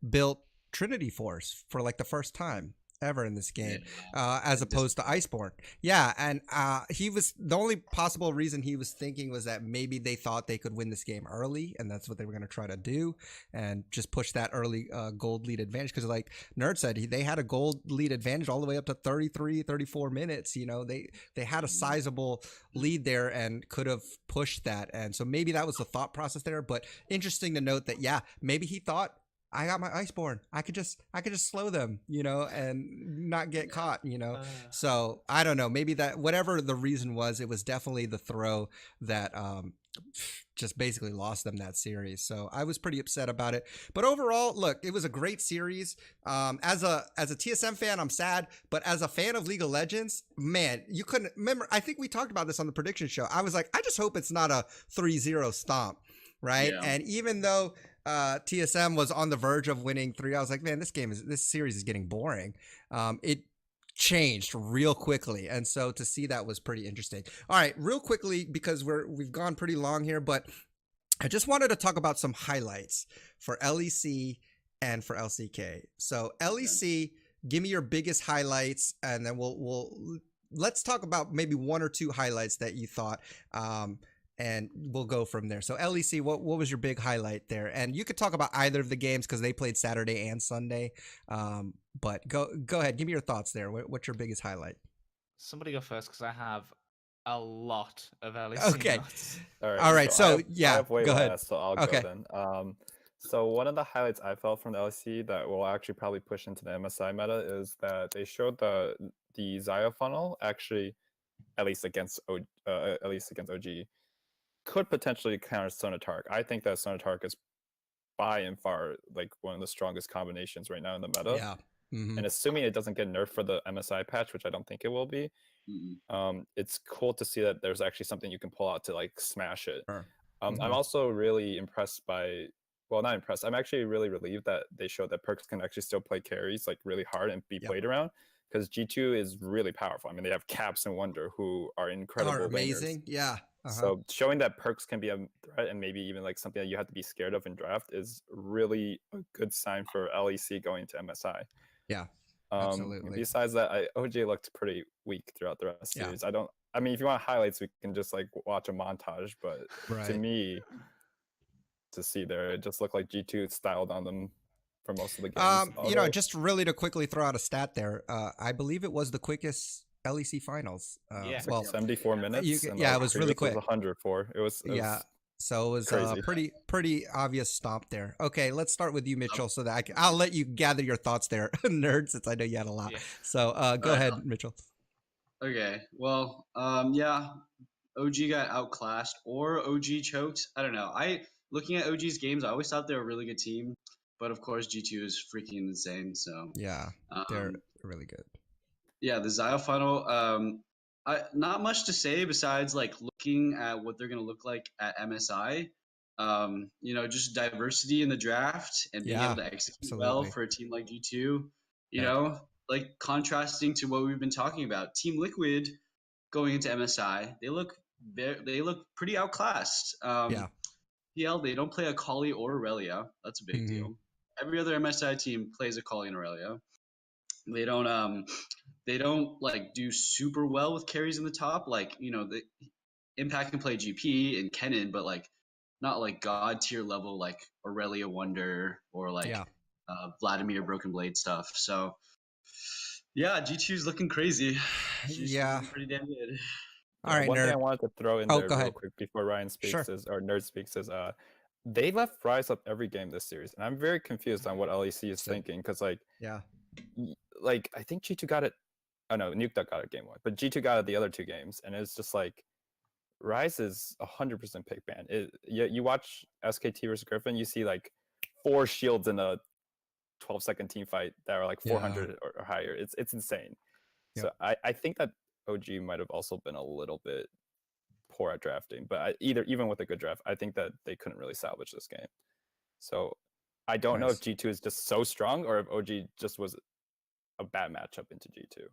built Trinity Force for like the first time ever in this game, as opposed to Iceborne. Yeah, and he was the only possible reason he was thinking was that maybe they thought they could win this game early, and that's what they were going to try to do, and just push that early gold lead advantage. Because like Nerd said, they had a gold lead advantage all the way up to 33, 34 minutes. You know, they had a sizable lead there and could have pushed that, and so maybe that was the thought process there. But interesting to note that maybe he thought, I got my Iceborne. I could just slow them, you know, and not get caught, you know. So I don't know. Maybe that whatever the reason was, it was definitely the throw that just basically lost them that series. So I was pretty upset about it. But overall, look, it was a great series. As a TSM fan, I'm sad, but as a fan of League of Legends, man, you couldn't remember. I think we talked about this on the prediction show. I was like, I just hope it's not a 3-0 stomp, right? Yeah. And even though TSM was on the verge of winning 3, I was like, man, this series is getting boring. It changed real quickly, and so to see that was pretty interesting. All right, real quickly, because we've gone pretty long here, but I just wanted to talk about some highlights for LEC and for LCK. So LEC, give me your biggest highlights, and then let's talk about maybe 1 or 2 highlights that you thought. And we'll go from there. So LEC, what was your big highlight there? And you could talk about either of the games because they played Saturday and Sunday. But go ahead, give me your thoughts there. What's your biggest highlight? Somebody go first because I have a lot of LEC. Okay. Notes. All right. So I have way go ahead. less, so I'll Okay. go then. So one of the highlights I felt from the LEC that will actually probably push into the MSI meta is that they showed the Xayah funnel actually, at least against OG, could potentially counter Sonatark. I think that Sonatark is by and far like one of the strongest combinations right now in the meta. Yeah. Mm-hmm. And assuming it doesn't get nerfed for the MSI patch, which I don't think it will be, it's cool to see that there's actually something you can pull out to like smash it. Sure. I'm also really impressed by, well, not impressed. I'm actually really relieved that they showed that Perks can actually still play carries like really hard and be played around, because G2 is really powerful. I mean, they have Caps and Wonder who are incredible. Amazing. Laners. Yeah. So showing that Perks can be a threat and maybe even like something that you have to be scared of in draft is really a good sign for LEC going to MSI. Yeah. Absolutely. Besides that, OG looked pretty weak throughout the rest of the Yeah. series. I mean, if you want highlights, we can just like watch a montage. But to Right. me, to see there, it just looked like G2 styled on them for most of the games. You know, just really to quickly throw out a stat there, I believe it was the quickest LEC finals. Yeah. It's like Well, 74 minutes. And yeah, the it was really previous quick. was 104. It was Yeah. So it was crazy. pretty obvious stomp there. Okay, let's start with you, Mitchell, so that I'll let you gather your thoughts there, nerd, since I know you had a lot. Yeah. So go ahead, Mitchell. Okay. Well, yeah, OG got outclassed or OG choked. I don't know. Looking at OG's games, I always thought they were a really good team, but of course G2 is freaking insane. So Yeah, they're um, really good. yeah, the Zio final. Not much to say besides like looking at what they're gonna look like at MSI. You know, just diversity in the draft and being Yeah, able to execute well absolutely. for a team like G2. You Yep. know, like contrasting to what we've been talking about. Team Liquid going into MSI, they look pretty outclassed. Yeah. PL, they don't play a Kali or Aurelia. That's a big Mhm. deal. Every other MSI team plays a Kali and Aurelia. They don't they don't like do super well with carries in the top. Like, you know, the Impact can play GP and Kennen, but like not like god tier level like Aurelia Wonder or like Yeah. Vladimir Broken Blade stuff. So yeah, G2's looking crazy. She's Yeah. looking pretty damn good. All right, One thing I nerd. wanted to throw in Oh, there go real ahead. quick before Ryan speaks Sure. or Nerd speaks is they left Rise up every game this series, and I'm very confused on what LEC is thinking because Yeah. like I think G2 got it. Oh no, Nuke Duck got it game 1, but G2 got it the other 2 games, and it's just like Rise is 100% pick ban. You watch SKT versus Griffin, you see like 4 shields in a 12-second team fight that are like 400 or higher. It's insane. Yep. So I think that OG might have also been a little bit poor at drafting, but even with a good draft, I think that they couldn't really salvage this game. So I don't know if Nice. G2 is just so strong or if OG just was a bad matchup into G2.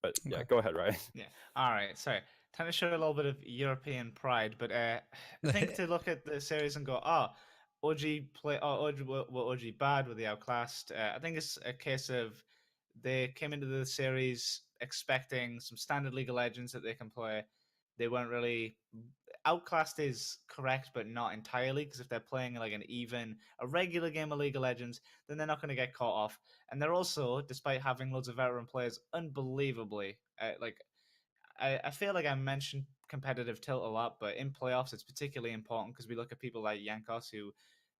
But yeah, Okay. go ahead, Ryan. Yeah. All right. Sorry. Trying to show a little bit of European pride, but I think to look at the series and go, oh, OG play, oh, OG were OG bad, were they outclassed? I think it's a case of they came into the series expecting some standard League of Legends that they can play. They weren't really outclassed is correct, but not entirely, because if they're playing like a regular game of League of Legends, then they're not going to get caught off. And they're also, despite having loads of veteran players, unbelievably I feel like I mentioned competitive tilt a lot, but in playoffs it's particularly important because we look at people like Yankos, who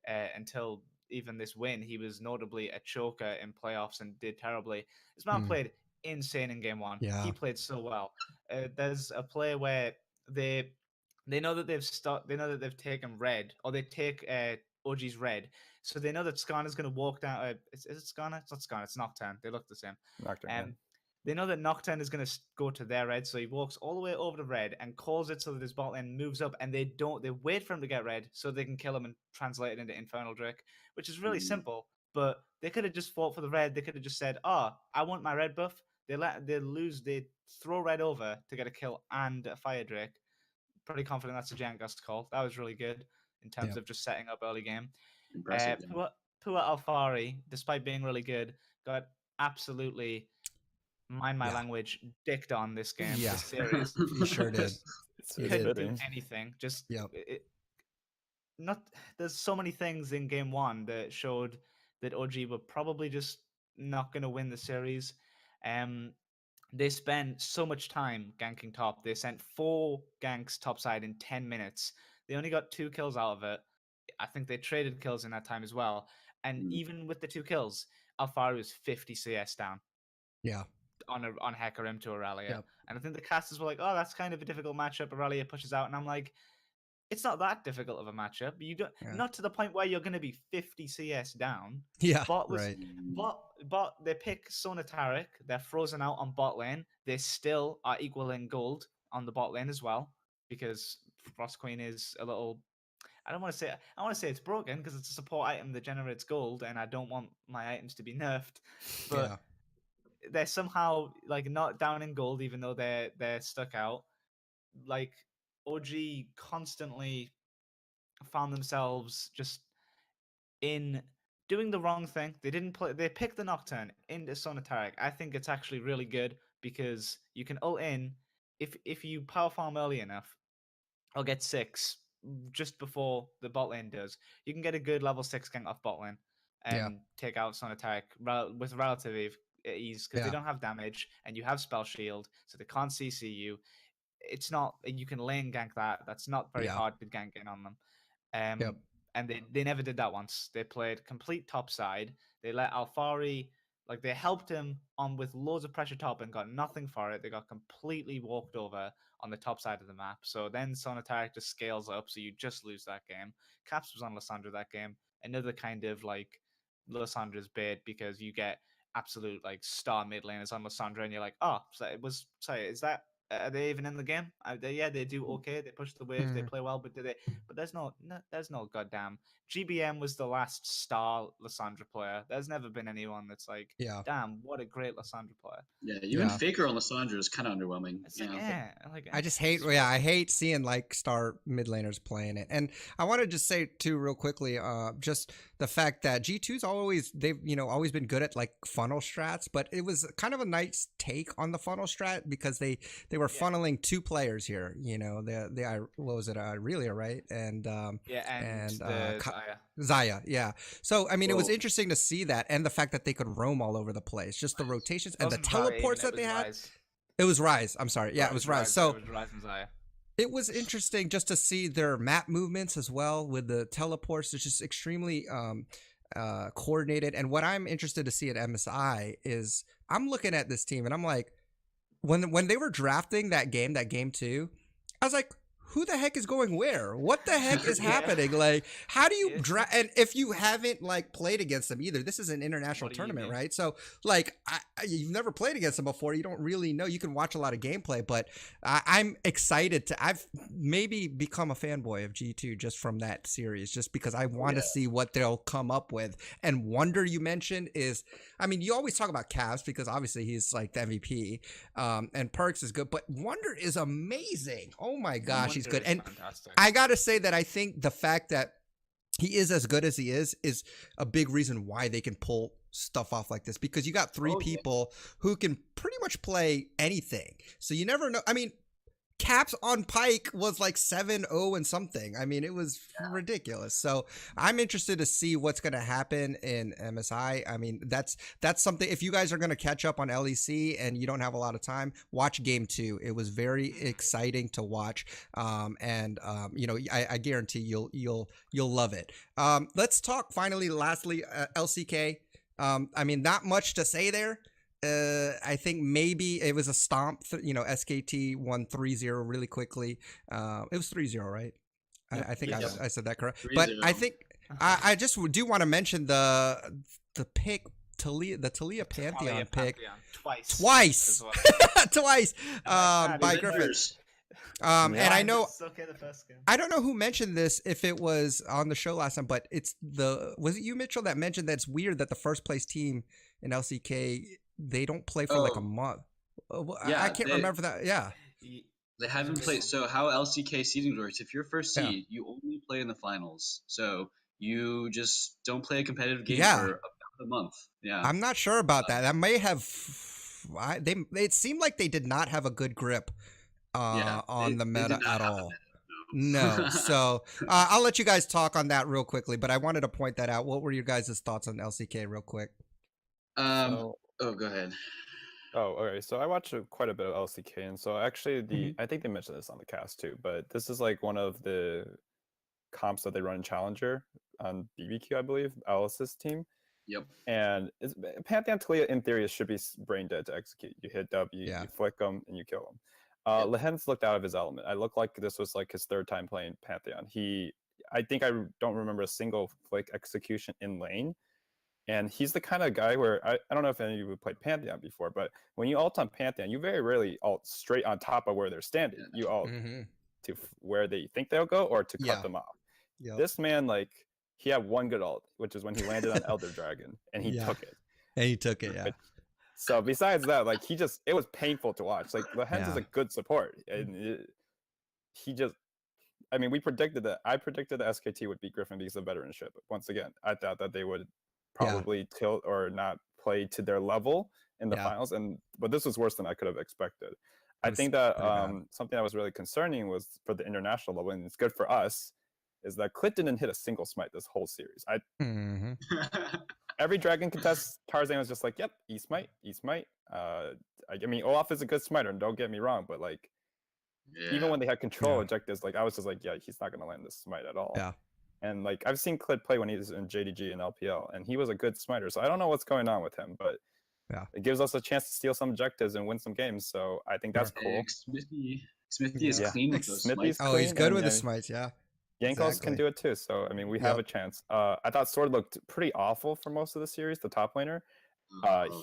until even this win, he was notably a choker in playoffs and did terribly. This man played insane in game 1. Yeah. He played so well. There's a play where they know that they know that they've taken red, or they take OG's red, so they know that Skarner's going to walk down. Is it Skarner? It's not Skarner. It's Nocturne. They look the same. Nocturne, yeah. They know that Nocturne is going to go to their red, so he walks all the way over to red and calls it so that his bot lane moves up, and they wait for him to get red so they can kill him and translate it into Infernal Drake, which is really simple. But they could have just fought for the red. They could have just said, "Oh, I want my red buff." They throw red over to get a kill and a fire Drake. Pretty confident that's a Jangust call. That was really good in terms of just setting up early game. Impressive. Yeah. Pua Alfari, despite being really good, got absolutely, mind my language, dicked on this game, Yeah. this series. He sure did. It's Couldn't do fitting. anything. Just Yep. not. There's so many things in game 1 that showed that OG were probably just not going to win the series. They spent so much time ganking top. They sent 4 ganks topside in 10 minutes. They only got 2 kills out of it. I think they traded kills in that time as well. And even with the 2 kills, Alfari was 50 CS down Yeah. on Hecarim to Aurelia. Yep. And I think the casters were like, oh, that's kind of a difficult matchup. Aurelia pushes out. And I'm like, it's not that difficult of a matchup. You don't, not to the point where you're going to be 50 CS down. Yeah. Bot was Right. bot. They pick Sonataric. They're frozen out on bot lane. They still are equal in gold on the bot lane as well, because Frost Queen is a little. I want to say it's broken because it's a support item that generates gold, and I don't want my items to be nerfed. But they're somehow like not down in gold, even though they're stuck out. Like OG constantly found themselves just in doing the wrong thing. They didn't play. They picked the Nocturne into Sonataric. I think it's actually really good because you can ult in if you power farm early enough. I'll get 6 just before the bot lane does. You can get a good level 6 gank off bot lane Yeah. and take out Sonataric with relative ease because they Yeah. don't have damage and you have spell shield, so they can't CC you. It's not, and you can lane gank that. That's not very Yeah. hard to gank in on them. Yep. And they never did that once. They played complete top side. They let Alfari, like they helped him on with loads of pressure top and got nothing for it. They got completely walked over on the top side of the map. So then Sonataric just scales up, so you just lose that game. Caps was on Lissandra that game. Another kind of like Lissandra's bait because you get absolute like star mid laners on Lissandra and you're like, oh, so it was, sorry, is that, are they even in the game? Yeah, they do okay. They push the wave, they play well, but do they? But there's there's no goddamn. GBM was the last star Lissandra player. There's never been anyone that's like, Yeah. damn, what a great Lissandra player. Yeah, even Yeah. Faker on Lissandra is kind of underwhelming. It's like, like I just hate, I hate seeing like star mid laners playing it. And I want to just say too, real quickly, just the fact that G2's they've always been good at like funnel strats, but it was kind of a nice take on the funnel strat because they were funneling 2 players here. What was it, Aurelia, right? And Xayah, yeah. So I mean, it was interesting to see that, and the fact that they could roam all over the place, just the rotations and the teleports that they had. It was Rise. I'm sorry. Yeah, it was Rise. So it was Rise and Xayah. it was interesting just to see their map movements as well with the teleports. It's just extremely coordinated. And what I'm interested to see at MSI is I'm looking at this team and I'm like, when they were drafting that game 2, I was like, who the heck is going where? What the heck is happening? Like, how do you draft? And if you haven't like played against them either, this is an international tournament, right? So like, you've never played against them before. You don't really know. You can watch a lot of gameplay, but I'm excited I've maybe become a fanboy of G2 just from that series, just because I want to see what they'll come up with. And Wonder, you mentioned, is, I mean, you always talk about Cavs because obviously he's like the MVP, and Perks is good, but Wonder is amazing. Oh my gosh, he's good. And fantastic. I gotta say that I think the fact that he is as good as he is a big reason why they can pull stuff off like this, because you got 3 people who can pretty much play anything. So you never know. I mean, Caps on Pyke was like 7-0 and something. I mean, it was ridiculous. So I'm interested to see what's going to happen in MSI. I mean, that's something. If you guys are going to catch up on LEC and you don't have a lot of time, watch game 2. It was very exciting to watch. I guarantee you'll love it. Let's talk lastly, LCK. I mean, not much to say there. I think maybe it was a stomp. SKT won 3-0 really quickly. It was 3-0, right? I think I said that correct. 3-0. But I think I just do want to mention the pick, the Taliyah Pantheon pick twice twice by Griffin. And I know I don't know who mentioned this, if it was on the show last time, but was it you, Mitchell, that mentioned that it's weird that the first place team in LCK, they don't play for like a month. I can't remember that. Yeah. They haven't played. So how LCK seeding works, if you're first seed, you only play in the finals. So you just don't play a competitive game for about a month. Yeah. I'm not sure about that. That may have it seemed like they did not have a good grip on the meta at all. No. So I'll let you guys talk on that real quickly, but I wanted to point that out. What were your guys' thoughts on LCK real quick? Go ahead. Oh, okay. So I watched quite a bit of LCK, and so actually I think they mentioned this on the cast too, but this is like one of the comps that they run in Challenger on BBQ, I believe, Alice's team. Yep. And Pantheon Taliyah, in theory, should be brain dead to execute. You hit W, you flick them, and you kill them. Lehen's looked out of his element. I look like this was like his 3rd time playing Pantheon. I think I don't remember a single flick execution in lane. And he's the kind of guy where I don't know if any of you have played Pantheon before, but when you ult on Pantheon, you very rarely ult straight on top of where they're standing. You ult to where they think they'll go or to cut them off. Yep. This man, like, he had one good ult, which is when he landed on Elder Dragon, and he took it. And he took it, yeah. So besides that, like, it was painful to watch. Like, Lehens is a good support. And I mean, I predicted that SKT would beat Griffin because of veteranship. Once again, I thought that they would probably tilt or not play to their level in the Yeah. finals. But this was worse than I could have expected. I was think that pretty bad. something that was really concerning was for the international level, and it's good for us, is that Clit didn't hit a single smite this whole series. Mhm. Every dragon contest, Tarzan was just like, "Yep, E smite, E smite." I mean, Olaf is a good smiter, and don't get me wrong, but like, even when they had control Yeah. objectives, like I was just like, "Yeah, he's not gonna land this smite at all." Yeah. And like I've seen Clit play when he was in JDG and LPL, and he was a good smiter. So I don't know what's going on with him, but Yeah. it gives us a chance to steal some objectives and win some games. So I think that's cool. Smithy is Yeah. clean with those Smithy's smites. Oh, he's clean, good and, with the yeah, smites. Yeah. Yankos Exactly. can do it too. So I mean, we have Yep. a chance. I thought Sword looked pretty awful for most of the series, the top laner.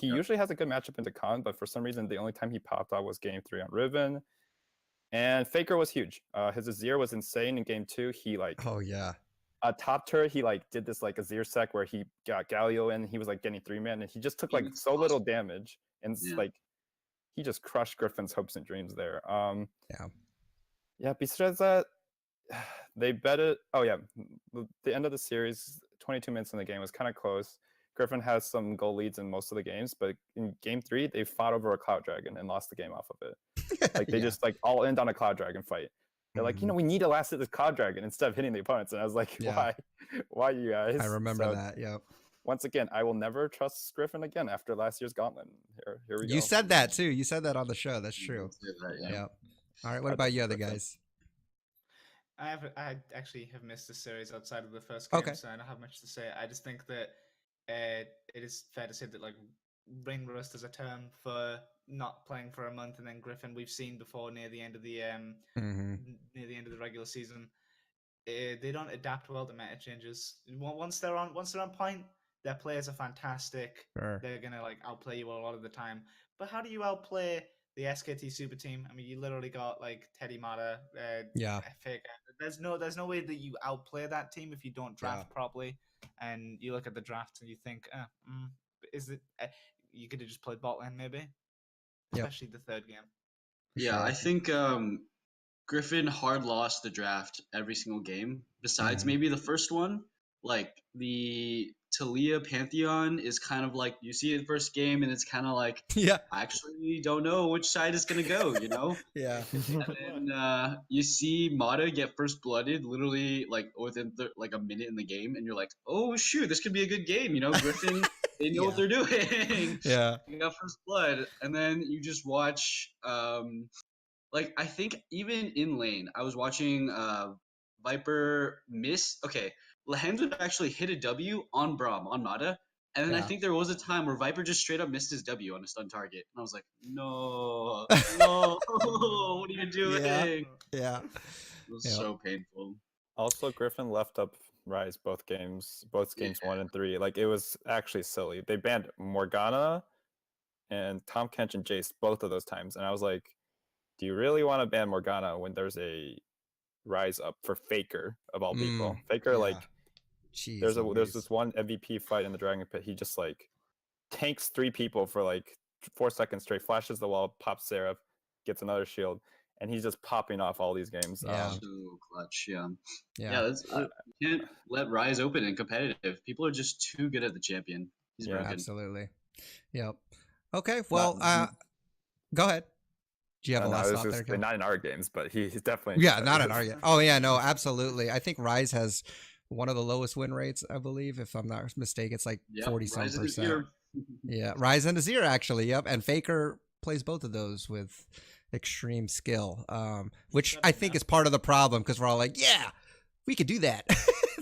He usually has a good matchup into Khan, but for some reason, the only time he popped out was game 3 on Riven. And Faker was huge. His Azir was insane in game 2. He like Oh yeah. top turret, he like did this like Azir sec where he got Galio in. He was like getting 3-man, and he just took He like was so little awesome. damage, and like he just crushed Griffin's hopes and dreams there. Yeah. Besides that, they bet it. Oh yeah, the end of the series, 22 minutes in the game was kind of close. Griffin has some goal leads in most of the games, but in game 3, they fought over a Cloud Dragon and lost the game off of it. Like they just like all end on a Cloud Dragon fight. They're like, we need to last at this Cloud Dragon instead of hitting the opponents. And I was like, why you guys? I remember that. Yep. Once again, I will never trust Griffin again after last year's Gauntlet. Here we go. You said that too. You said that on the show. That's true. Yeah. Yep. All right. What about you, other guys? I actually have missed the series outside of the first game, Okay. so I don't have much to say. I just think that it is fair to say that like ring rust is a term for not playing for a month, and then Griffin we've seen before near the end of the near the end of the regular season. They don't adapt well to meta changes. Once they're on point, their players are fantastic. Sure. They're gonna like outplay you a lot of the time. But how do you outplay the SKT super team? I mean, you literally got like Teddy Mata, Faker. There's no way that you outplay that team if you don't draft properly. And you look at the draft and you think, is it? You could have just played bot lane maybe, especially the third game. Yeah, I think Griffin hard lost the draft every single game. Besides maybe the first one, like the Talia Pantheon is kind of like you see it first game and it's kind of like I actually don't know which side it's gonna go, you know? And then you see Mata get first blooded literally like within like a minute in the game, and you're like, oh shoot, this could be a good game, you know? Griffin, they know what they're doing. You got first blood, and then you just watch. Like I think even in lane, I was watching Viper miss. Okay, Lahens would actually hit a W on Braum on Mata, and then I think there was a time where Viper just straight up missed his W on a stun target, and I was like, no, what are you doing? Yeah. It was so painful. Also, Griffin left up Rise both games 1 and 3. Like it was actually silly. They banned Morgana and Tom Kench and Jace both of those times, and I was like, do you really want to ban Morgana when there's a Rise up for Faker of all people? Faker, like, there's this one MVP fight in the Dragon Pit. He just like tanks 3 people for like 4 seconds straight, flashes the wall, pops Seraph, gets another shield, and he's just popping off all these games. So clutch, that's, you can't let Rise open and competitive. People are just too good at the champion. He's broken. Absolutely. Yep. Okay. Well, go ahead. Do you have a last thought there? Not in our games, but he's definitely not in our game. Oh yeah, no, absolutely. I think Rise has one of the lowest win rates, I believe, if I'm not mistaken. It's like 40-some%. Yeah, Rise and Azir actually. Yep, and Faker plays both of those with extreme skill, which I think is part of the problem because we're all like, yeah, we could do that.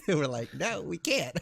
And we're like, no, we can't.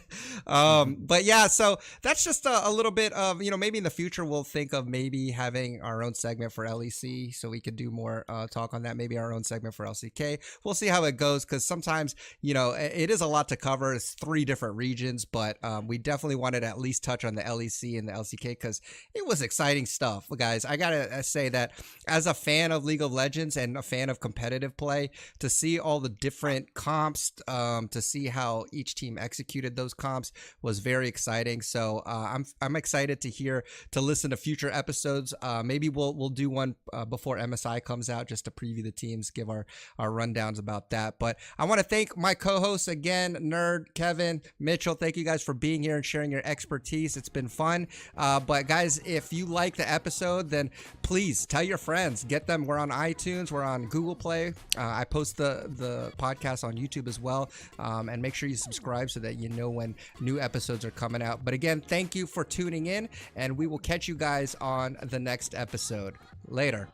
But yeah, so that's just a little bit of, maybe in the future we'll think of maybe having our own segment for LEC so we could do more talk on that. Maybe our own segment for LCK. We'll see how it goes because sometimes, it is a lot to cover. It's 3 different regions, but we definitely wanted to at least touch on the LEC and the LCK because it was exciting stuff. Guys, I got to say that as a fan of League of Legends and a fan of competitive play, to see all the different comps, to see how how each team executed those comps was very exciting. So I'm excited to listen to future episodes. Maybe we'll do one before MSI comes out, just to preview the teams, give our rundowns about that. But I want to thank my co-hosts again, Nerd, Kevin, Mitchell. Thank you guys for being here and sharing your expertise. It's been fun. But guys, if you like the episode, then please tell your friends, get them. We're on iTunes, we're on Google Play. I post the podcast on YouTube as well. And make sure you subscribe so that you know when new episodes are coming out. But again, thank you for tuning in, and we will catch you guys on the next episode. Later.